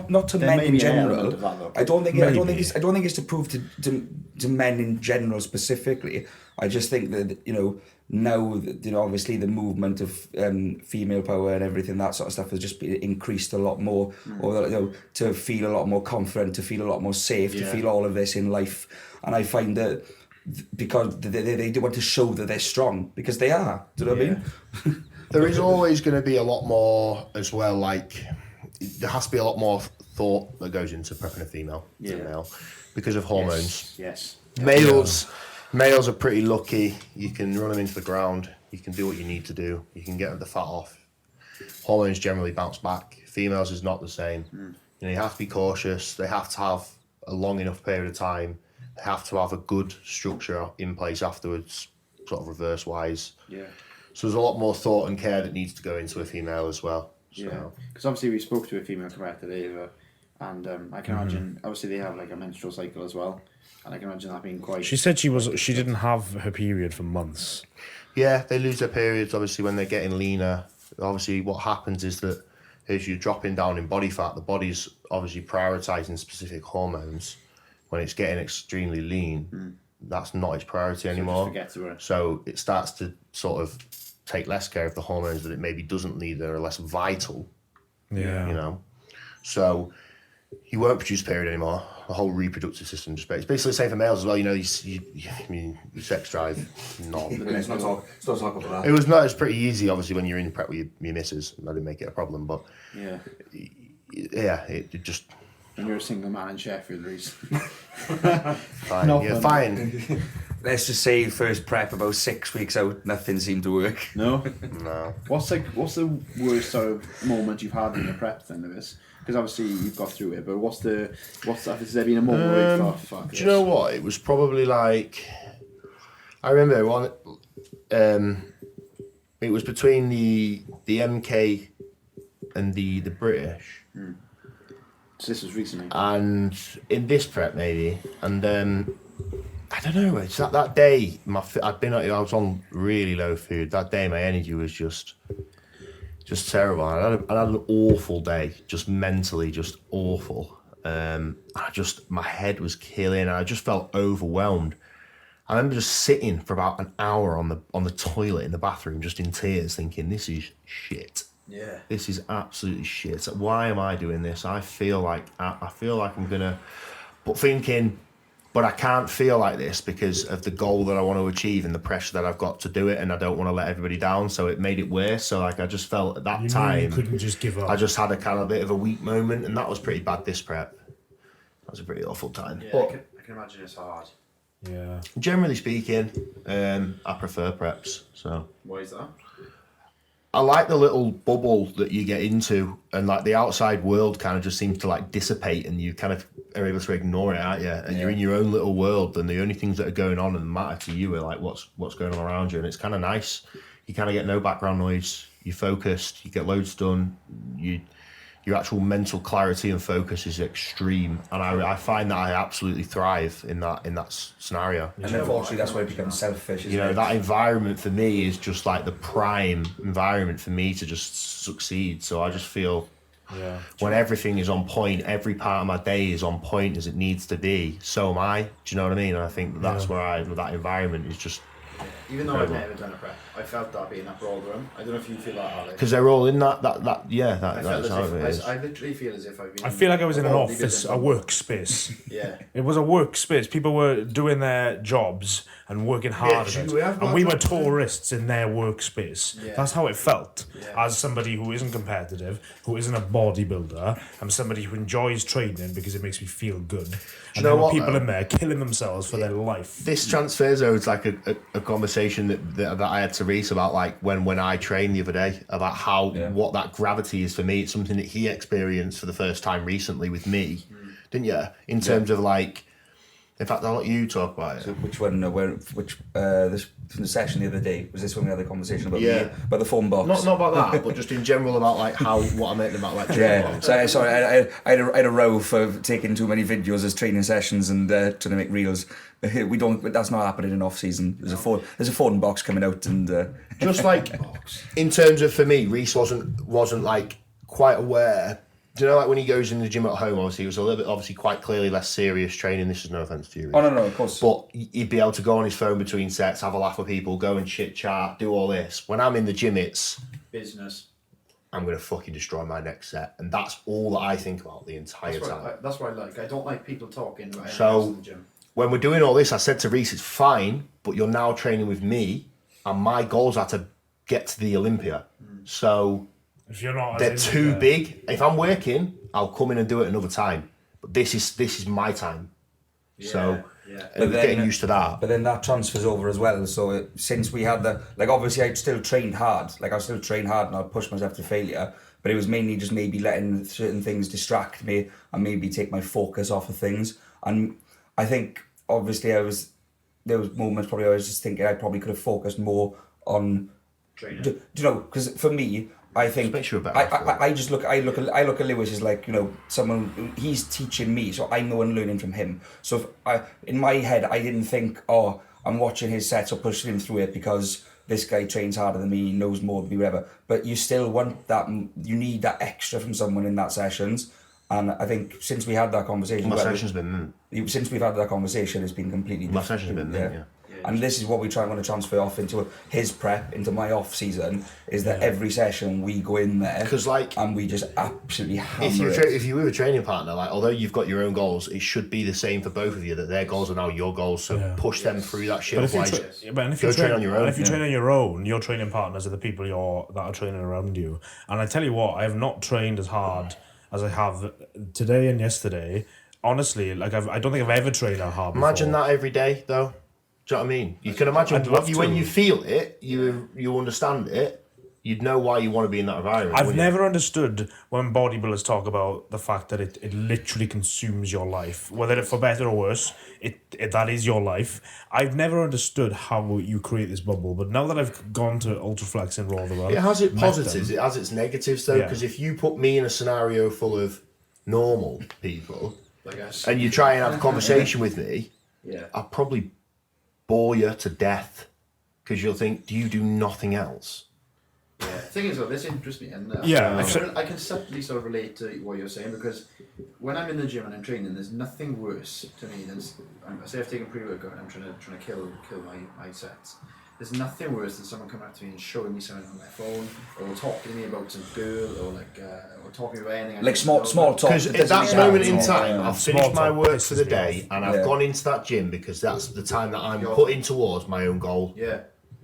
Not to men in general. I don't think it's to prove to men in general specifically. I just think that now that obviously the movement of female power and everything, that sort of stuff has just been increased a lot more, or to feel a lot more confident, to feel a lot more safe, to feel all of this in life. And I find that because they do want to show that they're strong, because they are. Do you know what I mean? There is always going to be a lot more as well. Like there has to be a lot more thought that goes into prepping a female than a male because of hormones. Yes. Males are pretty lucky. You can run them into the ground. You can do what you need to do. You can get the fat off. Hormones generally bounce back. Females is not the same. You know, you have to be cautious. They have to have a long enough period of time. They have to have a good structure in place afterwards, sort of reverse wise. Yeah. So there's a lot more thought and care that needs to go into a female as well. So. Yeah. Because obviously we spoke to a female competitor today, and I can imagine obviously they have like a menstrual cycle as well, and I can imagine that being quite. She said she didn't have her period for months. Yeah, they lose their periods obviously when they're getting leaner. Obviously, what happens is that as you're dropping down in body fat, the body's obviously prioritising specific hormones. When it's getting extremely lean, that's not its priority anymore. So it starts to sort of take less care of the hormones that it maybe doesn't need that are less vital. Yeah. You know? So you won't produce period anymore. The whole reproductive system just it's basically the same for males as well. You know, I mean, your sex drive, Let's not talk about that. It was not. It's pretty easy, obviously, when you're in prep with your missus. I didn't make it a problem, but it just. And you're a single man in Sheffield, Rhys. Fine, yeah, fine. Let's just say first prep about 6 weeks out, nothing seemed to work. No. What's the worst sort of moment you've had in your prep then, Lewis? Because obviously you've got through it, but has there been a moment where you thought, fuck this? Do you know what? It was probably like, I remember one. It was between the MK and the British. So this was recently. And in this prep maybe, and I don't know. It's that day. I was on really low food. That day, my energy was just terrible. I had an awful day, just mentally, just awful. My head was killing, and I just felt overwhelmed. I remember just sitting for about an hour on the toilet in the bathroom, just in tears, thinking, "This is shit. Yeah, this is absolutely shit. Why am I doing this? I feel like I'm gonna," but I can't feel like this because of the goal that I want to achieve and the pressure that I've got to do it, and I don't want to let everybody down. So it made it worse. So like I just felt at that time you couldn't just give up. I just had a kind of bit of a weak moment, and that was pretty bad. This prep, that was a pretty awful time. Yeah, but I can imagine it's hard. Yeah. Generally speaking, I prefer preps. So why is that? I like the little bubble that you get into, and like the outside world kind of just seems to like dissipate, and you kind of are able to ignore it, aren't you? And you're in your own little world, and the only things that are going on and matter to you are like what's going on around you, and it's kind of nice. You kind of get no background noise. You're focused. You get loads done. Your actual mental clarity and focus is extreme, and I find that I absolutely thrive in that scenario. And unfortunately, that's where it becomes selfish. You know, that environment for me is just like the prime environment for me to just succeed. So I just feel when everything is on point, every part of my day is on point as it needs to be. So am I. Do you know what I mean? And I think that's where that environment is just. Even though I've never done a prep, I felt that being that broad room. I don't know if you feel that, Alex. Because they're all in that's how it is. I literally feel as if I've been. I feel like I was in an office, a workspace. Yeah. It was a workspace. People were doing their jobs and working hard at it. And we were tourists in their workspace. Yeah. That's how it felt. Yeah. As somebody who isn't competitive, who isn't a bodybuilder, I'm somebody who enjoys training because it makes me feel good. And there were people in there killing themselves for their life. This transfers over to like a conversation that I had to Rhys about like when I trained the other day about what that gravity is for me. It's something that he experienced for the first time recently with me, didn't you? In terms of like, in fact, I'll let you talk about it. So which one? This from the session the other day, was this when we had the conversation about the phone box? Not about that, but just in general about like what I meant about like training. So sorry, I had a row for taking too many videos as training sessions and trying to make reels. We don't. That's not happening in off season. There's a phone box coming out and just like in terms of for me, Rhys wasn't like quite aware. Do you know, like when he goes in the gym at home, obviously he was a little bit, obviously quite clearly less serious training. This is no offence to you, Rhys. Oh, no, of course. But he'd be able to go on his phone between sets, have a laugh with people, go and chit chat, do all this. When I'm in the gym, it's business. I'm going to fucking destroy my next set. And that's all that I think about the entire time. That's what I like. I don't like people talking about anything else in the gym. When we're doing all this, I said to Rhys, it's fine, but you're now training with me, and my goals are to get to the Olympia. So if you're not, they're too big. If I'm working, I'll come in and do it another time. But this is my time. So and getting used to that. But then that transfers over as well. So since we had obviously I still trained hard. Like I still trained hard and I'd push myself to failure. But it was mainly just maybe letting certain things distract me and maybe take my focus off of things. And I think obviously there was moments probably I was just thinking I probably could have focused more on training. Do you know? Because for me, I think I look at Lewis as like, you know, someone, he's teaching me, so I'm the one learning from him. So in my head, I didn't think, oh, I'm watching his sets or pushing him through it because this guy trains harder than me, he knows more than me, whatever. But you still want that, you need that extra from someone in that sessions. And I think since we had that conversation, since we've had that conversation, it's been completely different. My session's been mint, yeah. And this is what we want to transfer off into his prep, into my off season, is that every session we go in there and we just absolutely hammer it. If you're with a training partner, like although you've got your own goals, it should be the same for both of you, that their goals are now your goals, so push them through that shit. But if you train on your own, if you train on your own, your training partners are the people that are training around you. And I tell you what, I have not trained as hard as I have today and yesterday. Honestly, I don't think I've ever trained that hard before. Imagine that every day, though. Do you know what I mean? You can imagine when you feel it, you understand it, you'd know why you want to be in that environment. I've never understood when bodybuilders talk about the fact that it literally consumes your life, whether it's for better or worse. That is your life. I've never understood how you create this bubble, but now that I've gone to Ultraflex and Rotherwell, it has its positives, it has its negatives though. Because if you put me in a scenario full of normal people, and you try and have a conversation with me, I'll probably bore you to death because you'll think, do you do nothing else? Yeah, the thing is, though, this interests me, and I can subtly sort of relate to what you're saying, because when I'm in the gym and I'm training, there's nothing worse to me than, say I've taken pre-workout and I'm trying to kill my sets. There's nothing worse than someone coming up to me and showing me something on their phone, or talking to me about some girl, or or talking about anything. Like small talk. Because at that moment in time, I've finished my work for the day, and I've gone into that gym because that's the time that I'm putting towards my own goal. Yeah.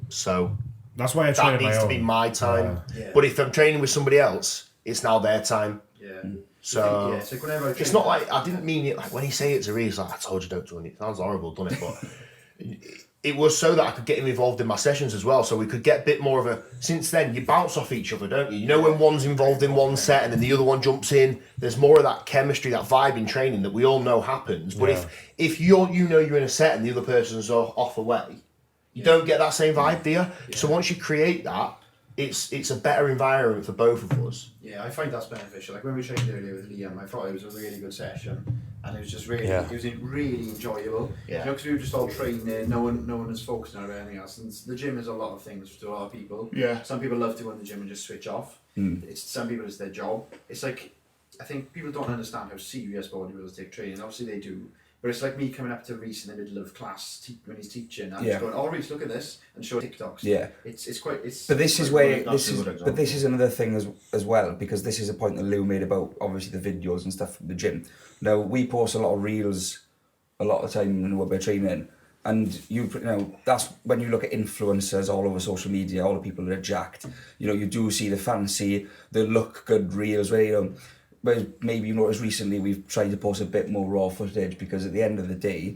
So that's why that needs to be my time. Yeah. But if I'm training with somebody else, it's now their time. Yeah. So so whenever it's not like I didn't mean it like when he say it to Rhys, like I told you don't join it. It sounds horrible, doesn't it? But it was so that I could get him involved in my sessions as well, so we could get a bit more of a... Since then, you bounce off each other, don't you? You know when one's involved in one set and then the other one jumps in, there's more of that chemistry, that vibe in training that we all know happens. But if you're in a set and the other person's off away, you don't get that same vibe, do you? Yeah. So once you create that, it's a better environment for both of us. Yeah, I find that's beneficial. Like when we trained earlier with Liam, I thought it was a really good session, and it was just really, it was really enjoyable. Yeah. You know, because we were just all training, no one was focusing on anything else. And the gym is a lot of things to a lot of people. Yeah. Some people love to go in the gym and just switch off. Some people it's their job. It's like, I think people don't understand how serious bodybuilders take training. Obviously they do. But it's like me coming up to Rhys in the middle of class when he's teaching, and just going, "Oh, Rhys, look at this," and showing TikToks. Yeah, it's quite. But this is another thing as well, because this is a point that Lou made about obviously the videos and stuff from the gym. Now we post a lot of reels, a lot of time when we're training, and you know that's when you look at influencers all over social media, all the people that are jacked. You know, you do see the fancy, the look good reels where but maybe you noticed recently we've tried to post a bit more raw footage, because at the end of the day,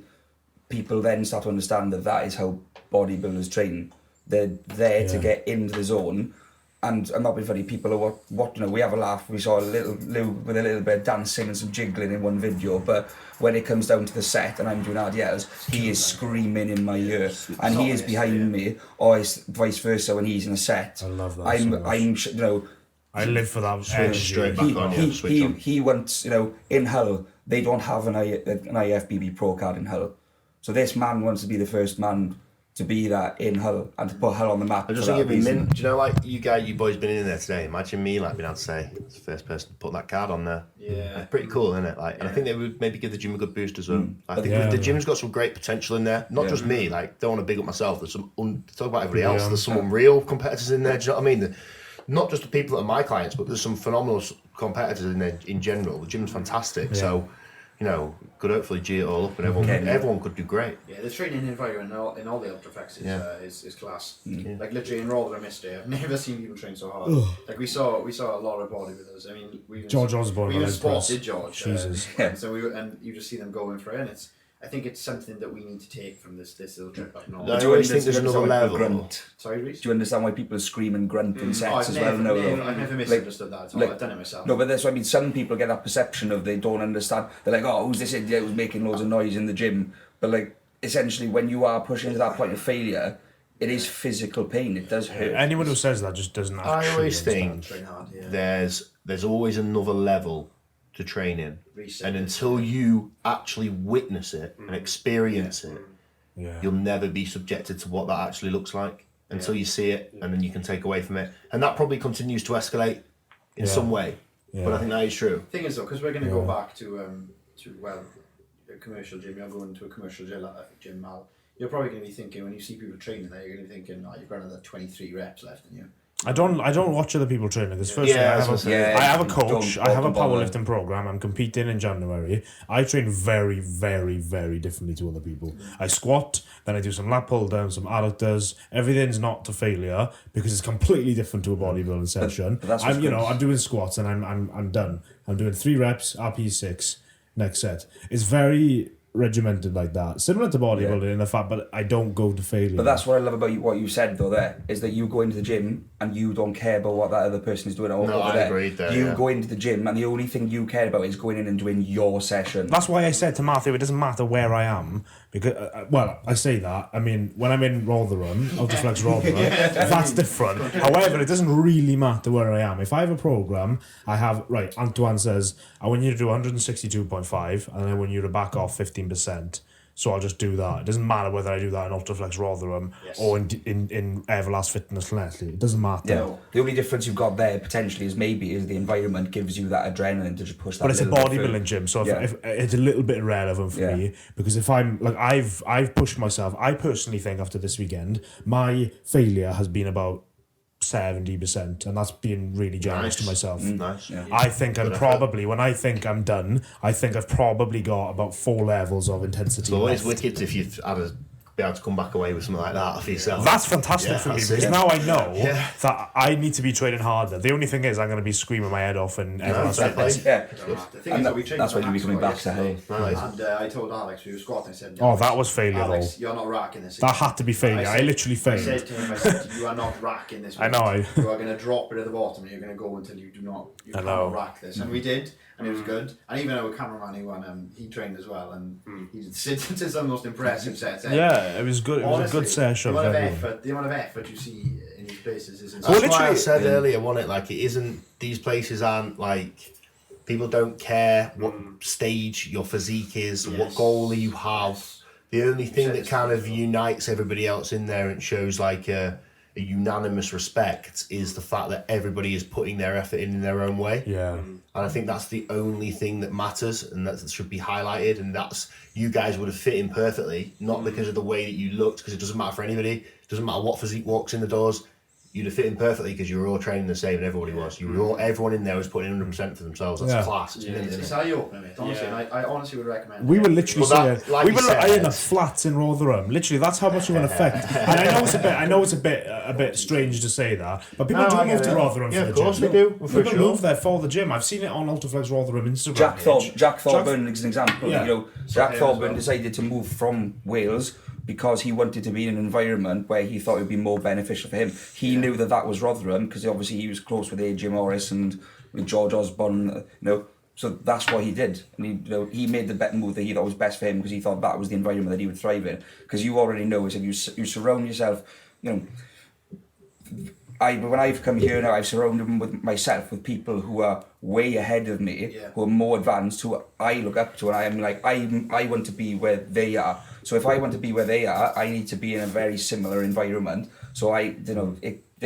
people then start to understand that is how bodybuilders train. They're there to get into the zone, and I'm not being funny. People are we have a laugh. We saw a little Lou with a little bit of dancing and some jiggling in one video, but when it comes down to the set and I'm doing RDLs, he is screaming in my ear, and he is behind me, or it's vice versa when he's in a set. I love that. I live for that. Straight back on. He wants, in Hull, they don't have an IFBB Pro card in Hull. So this man wants to be the first man to be that in Hull and to put Hull on the map. I just think it'd be mint. Do you know, like you boys been in there today? Imagine me being able to say it's the first person to put that card on there. Yeah, it's pretty cool, isn't it? And I think they would maybe give the gym a good boost as well. I think the gym's got some great potential in there. Not just me. Like, don't want to big up myself. There's some talk about everybody else. There's some unreal competitors in there. Do you know what I mean? Not just the people that are my clients, but there's some phenomenal competitors in there in general. The gym's fantastic. So could hopefully G it all up and everyone could do great. Yeah, the training environment in all the ultraflex is class. Like literally in Rotherham yesterday, I've never seen people train so hard. Like we saw a lot of bodybuilders. I mean, George Osborne. We even spotted George. Jesus. So you just see them going for it, and I think it's something that we need to take from this little trip up north. I always think there's another level. Grunt. Sorry, Rhys? Do you understand why people scream and grunt in sets as well? I've never misunderstood that at all. I've done it myself. No, but that's what I mean. Some people get that perception of they don't understand. They're like, oh, who's this idiot who's making loads of noise in the gym? But like, essentially, when you are pushing to that point of failure, it is physical pain. It does hurt. Anyone who says that just doesn't actually I always understand. think there's always another level to training, and until you actually witness it and experience it, you'll never be subjected to what that actually looks like until you see it, and then you can take away from it, and that probably continues to escalate in some way. But I think that is true. Thing is though, because we're going to go back to a commercial gym. You're going to a commercial gym, Mal. You're probably going to be thinking when you see people training there, you're going to be thinking, you've got another 23 reps left in you. I don't watch other people training because firstly I have a coach, I have a powerlifting program, I'm competing in January. I train very, very, very differently to other people. I squat, then I do some lat pull downs, some adductors. Everything's not to failure because it's completely different to a bodybuilding session. But I'm doing squats and I'm done. I'm doing 3 reps, RP6, next set. It's very regimented like that, similar to bodybuilding in the fact, but I don't go to failure. But that's what I love about what you said though. There is that you go into the gym and you don't care about what that other person is doing over there. Agreed there. You go into the gym and the only thing you care about is going in and doing your session. That's why I said to Matthew, it doesn't matter where I am because I say that. I mean, when I'm in Rotherham, Ultraflex Rotherham, that's different. However, it doesn't really matter where I am. If I have a program, I have Antoine says I want you to do 162.5, and I want you to back off 15%. So I'll just do that. It doesn't matter whether I do that in Ultraflex Rotherham or in Everlast Fitness Leslie. It doesn't matter. Yeah. The only difference you've got there potentially is the environment gives you that adrenaline to just push that. But it's a bodybuilding gym, so if it's a little bit irrelevant for me because if I'm like I've pushed myself. I personally think after this weekend, my failure has been about 70%, and that's being really generous to myself. Nice. Yeah. I think I'm probably, when I think I'm done, I think I've probably got about 4 levels of intensity. It's always wicked if you've be able to come back away with something like that for yourself. That's fantastic for me because now I know that I need to be training harder. The only thing is I'm going to be screaming my head off and everyone's The thing is that we trained that's why you'll be coming back to hay. And I told Alex, we were squatting, I said, that was failure Alex, though. you're not racking this. That had to be failure. I literally failed. I said to him, you are not racking this. I know. You are going to drop it at the bottom and you're going to go until you cannot rack this. And we did. And it was good. And even our cameraman who he trained as well, and he did some of the most impressive sets. Yeah, it was good. It was a good session. The amount of effort you see in these places is insane. That's why I said earlier, wasn't it? Like, it isn't, these places aren't like, people don't care what stage your physique is, what goal you have. The only thing that kind of unites everybody else in there and shows like a unanimous respect is the fact that everybody is putting their effort in their own way. Yeah. And I think that's the only thing that matters and that should be highlighted, and that's, you guys would have fit in perfectly, not because of the way that you looked, because it doesn't matter for anybody, it doesn't matter what physique walks in the doors, you'd have fit in perfectly because you were all training the same and everybody was. Everyone in there was putting in 100% for themselves. That's class. It's eye-opening, mate. Honestly, I honestly would recommend we were literally like we were in the flats in Rotherham. Literally, that's how much of an effect. And I know it's a bit strange to say that, but people do move to Rotherham for the gym. Of course they do. People move there for the gym. I've seen it on Ultraflex Rotherham Instagram. Jack Thorburn is an example. Jack Thorburn decided to move from Wales because he wanted to be in an environment where he thought it would be more beneficial for him. He knew that was Rotherham because obviously he was close with AJ Morris and with George Osborne, so that's what he did. And he made the better move that he thought was best for him because he thought that was the environment that he would thrive in. Because you already know, you surround yourself, when I've come here now, I've surrounded myself with people who are way ahead of me, who are more advanced, who I look up to, and I am like, I want to be where they are. So if I want to be where they are, I need to be in a very similar environment. So like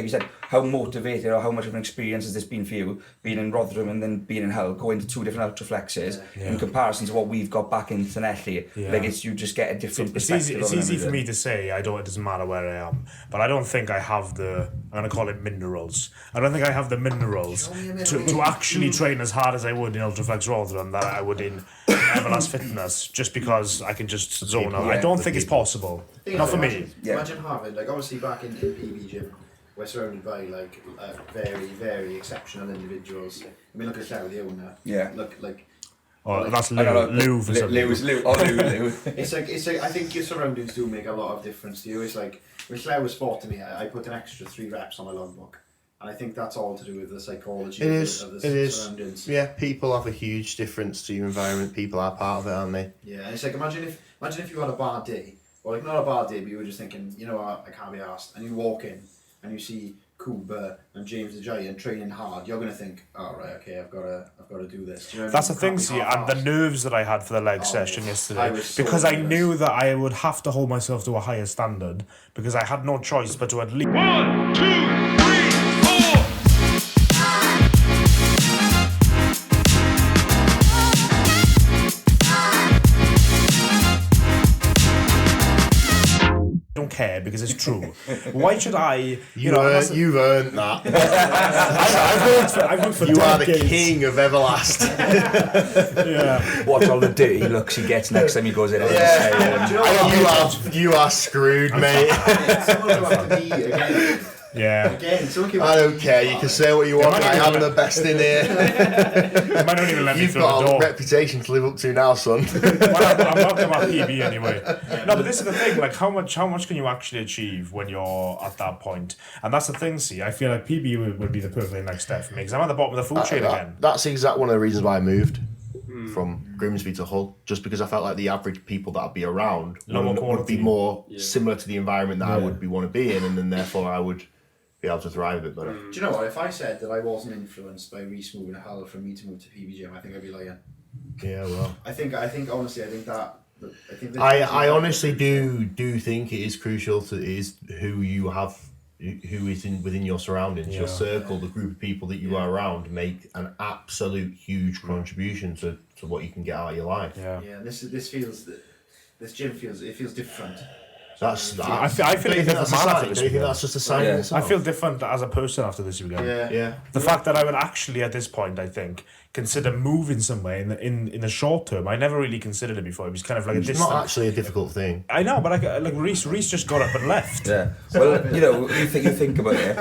you said, how motivated or how much of an experience has this been for you, being in Rotherham and then being in Hull, going to 2 different Ultraflexes in comparison to what we've got back in Tenelli. You just get a different perspective. It's easy for me to say it doesn't matter where I am, but I don't think I have I'm going to call it minerals. I don't think I have the minerals to actually train as hard as I would in Ultraflex Rotherham that I would in Everlast Fitness just because I can just zone out. Yeah, I don't the think it's people. possible. Not for me. Imagine having, like, obviously back in PB gym, we're surrounded by, like, very, very exceptional individuals. I mean, look at Clwb, the owner. Yeah. Look, like... Oh, that's I don't know, Lou for some Lou. It's like, I think your surroundings do make a lot of difference to you. It's like, when Clwb was spotting me, I put an extra 3 reps on my logbook. And I think that's all to do with the psychology of the surroundings. Yeah, people have a huge difference to your environment. People are part of it, aren't they? Yeah, and it's like, imagine if you had a bad day, or like not a bad day, but you were just thinking, you know what, I can't be arsed, and you walk in and you see Kuba and James the Giant training hard, you're gonna think, oh right, okay, I've got to do this. Do you know what That's I the mean? thing, see, and the nerves that I had for the leg session yesterday, because I knew that I would have to hold myself to a higher standard, because I had no choice but to at least... 1, 2, 3, 4. don't care because it's true. Why should I? You've earned that. I've worked for You are the decades. king of Everlast. Yeah. Watch all the dirty looks he gets next time he goes in. You are screwed, mate. Someone will have to be again. Yeah. Again, someone can... I don't care. You can say what you want. I am the best in here. They might not even let me You've through the got a door. reputation to live up to now, son. Well, I'm not about PB anyway. No, but this is the thing. Like, how much can you actually achieve when you're at that point? And that's the thing. See, I feel like PB would be the perfect next step for me because I'm at the bottom of the food chain again. That's exactly one of the reasons why I moved from Grimsby to Hull, just because I felt like the average people that I'd be around would be more similar to the environment that I would want to be in, and then therefore I would be able to thrive a bit better. Do you know what? If I said that I wasn't influenced by Rhys moving to Hull for me to move to PB Gym, I think I'd be lying. Yeah, well. I think honestly, I think that I honestly do think it is crucial to who you have, who is within your surroundings, your circle, the group of people that you are around make an absolute huge contribution to what you can get out of your life. Yeah. Yeah, this gym feels different. I feel a different man after this Do you think weekend. that's just a sign in itself? I feel different as a person after this weekend. Yeah. The fact that I would actually, at this point, I think, consider moving somewhere in the short term. I never really considered it before. It was kind of like a It's distant. not actually a difficult thing. I know, but like Rhys just got up and left. Yeah. Well, you think about it.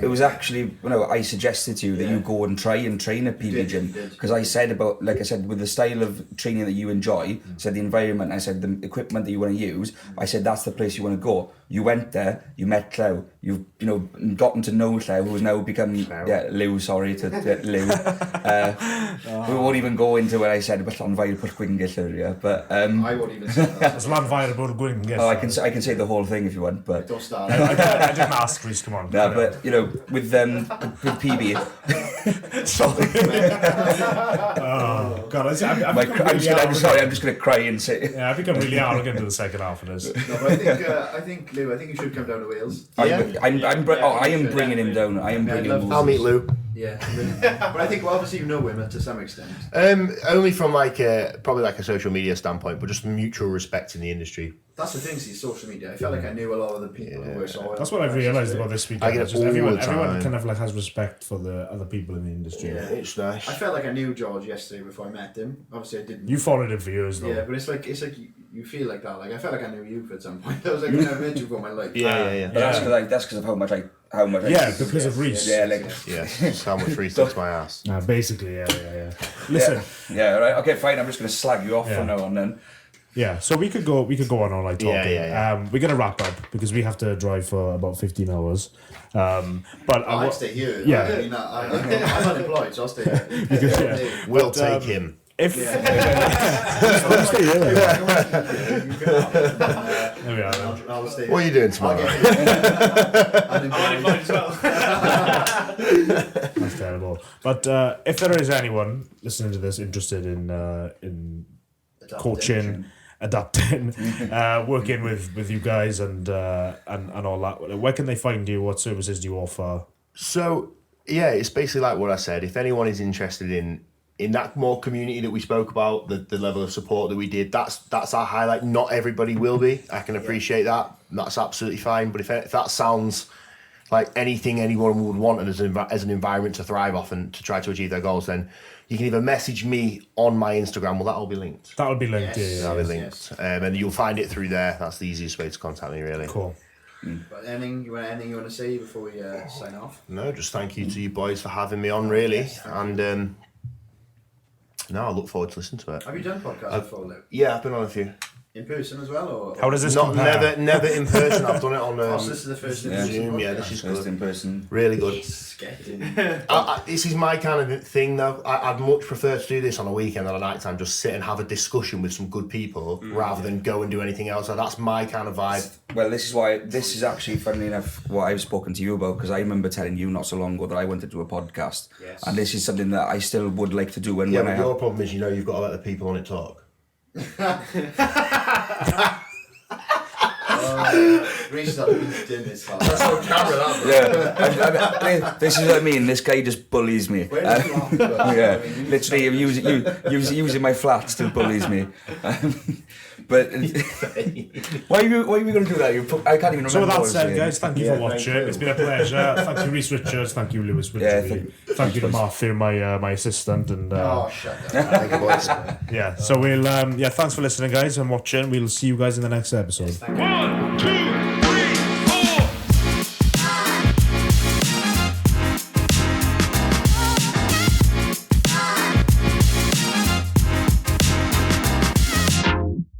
It was actually, I suggested to you that you go and try and train at PB Gym because I said with the style of training that you enjoy, said the environment, I said the equipment that you want to use, I said that's the place you want to go. You went there, you met Clwb, you've gotten to know Clwb, who has now become Lou. Sorry to Lou. We won't even go into what I said about Llanfair put Gwyngyll, but I won't even say that. It's Llanfair about Gwyngyll. Oh, I can say the whole thing if you want, but Don't start. I didn't ask Rhys, come on. yeah, but with PB, sorry, Oh God, I'm just gonna cry and say. Yeah, I think I'm really arrogant to the second half of this. No, but I think Lou, I think you should come down to Wales. I am bringing him down. I am bringing him. I'll meet Lou. Yeah, but I think obviously you know him to some extent. Only from probably a social media standpoint, but just mutual respect in the industry. That's the thing, see, social media. I felt like I knew a lot of the people who were so. That's what I've realised about this weekend. I get it all everyone the time. kind of has respect for the other people in the industry. Yeah. It's nice. I felt like I knew George yesterday before I met him. Obviously, I didn't. You followed him for years, though. Yeah, but it's like you feel like that. Like I felt like I knew you at some point. I was like, I've never met you for my life. Yeah. But that's because of how much I. Because of Rhys. Yeah, like. Yes, how much Rhys touched my ass. Basically, yeah. Listen. Yeah, right. Okay, fine. I'm just going to slag you off from now on then. Yeah, so we could go on all night talking. Yeah. We're gonna wrap up because we have to drive for about 15 hours. But I'd stay here. Yeah. I mean, I'm unemployed, so I'll stay here. We'll take him. If Stay here. There we are. I'll stay here. What are you doing tomorrow? Unemployed as well. That's terrible. But if there is anyone listening to this interested in coaching, adapting, working with you guys and all that, where can they find you? What services do you offer? So yeah, it's basically like what I said. If anyone is interested in that more community that we spoke about, the level of support that we did, that's our highlight. Not everybody will be. I can appreciate that. That's absolutely fine. But if that sounds like anything anyone would want as an environment to thrive off and to try to achieve their goals, then you can either message me on my Instagram. Will that all be linked? That'll be linked. Yes. Yeah. That'll be linked, and you'll find it through there. That's the easiest way to contact me, really. Cool. But anything you want to say before we sign off? No, just thank you to you boys for having me on, really, Yes, and no, I look forward to listening to it. Have you done podcasts before, Lou? Yeah, I've been on a few. In person as well, or How does this Not compare? never in person. I've done it on Oh, so this is the first in person Zoom. Yeah, podcast. this is First good. in person. Really good. Sketching. This is my kind of thing, though. I'd much prefer to do this on a weekend than a night time. Just sit and have a discussion with some good people rather than go and do anything else. So that's my kind of vibe. Well, this is actually, funnily enough, what I've spoken to you about, because I remember telling you not so long ago that I wanted to do a podcast. Yes. And this is something that I still would like to do. And Yeah, when but I have... your problem is, you've got to let the people on it talk. Rhys not doing this. That's on camera, that. Yeah, this is what I mean. This guy just bullies me. Yeah, literally, using my flats to bullies me. But why are we going to do that? I can't even remember. So with what I that was said, saying. guys, thank you for watching. It's been a pleasure. Thank you, Rhys Richards. Thank you, Lewis Widgery. Thank you to Matthew, my assistant, and Oh, shut up. Thank you, boys. yeah. So we'll thanks for listening, guys, and watching. We'll see you guys in the next episode. Thank you. 1, 2,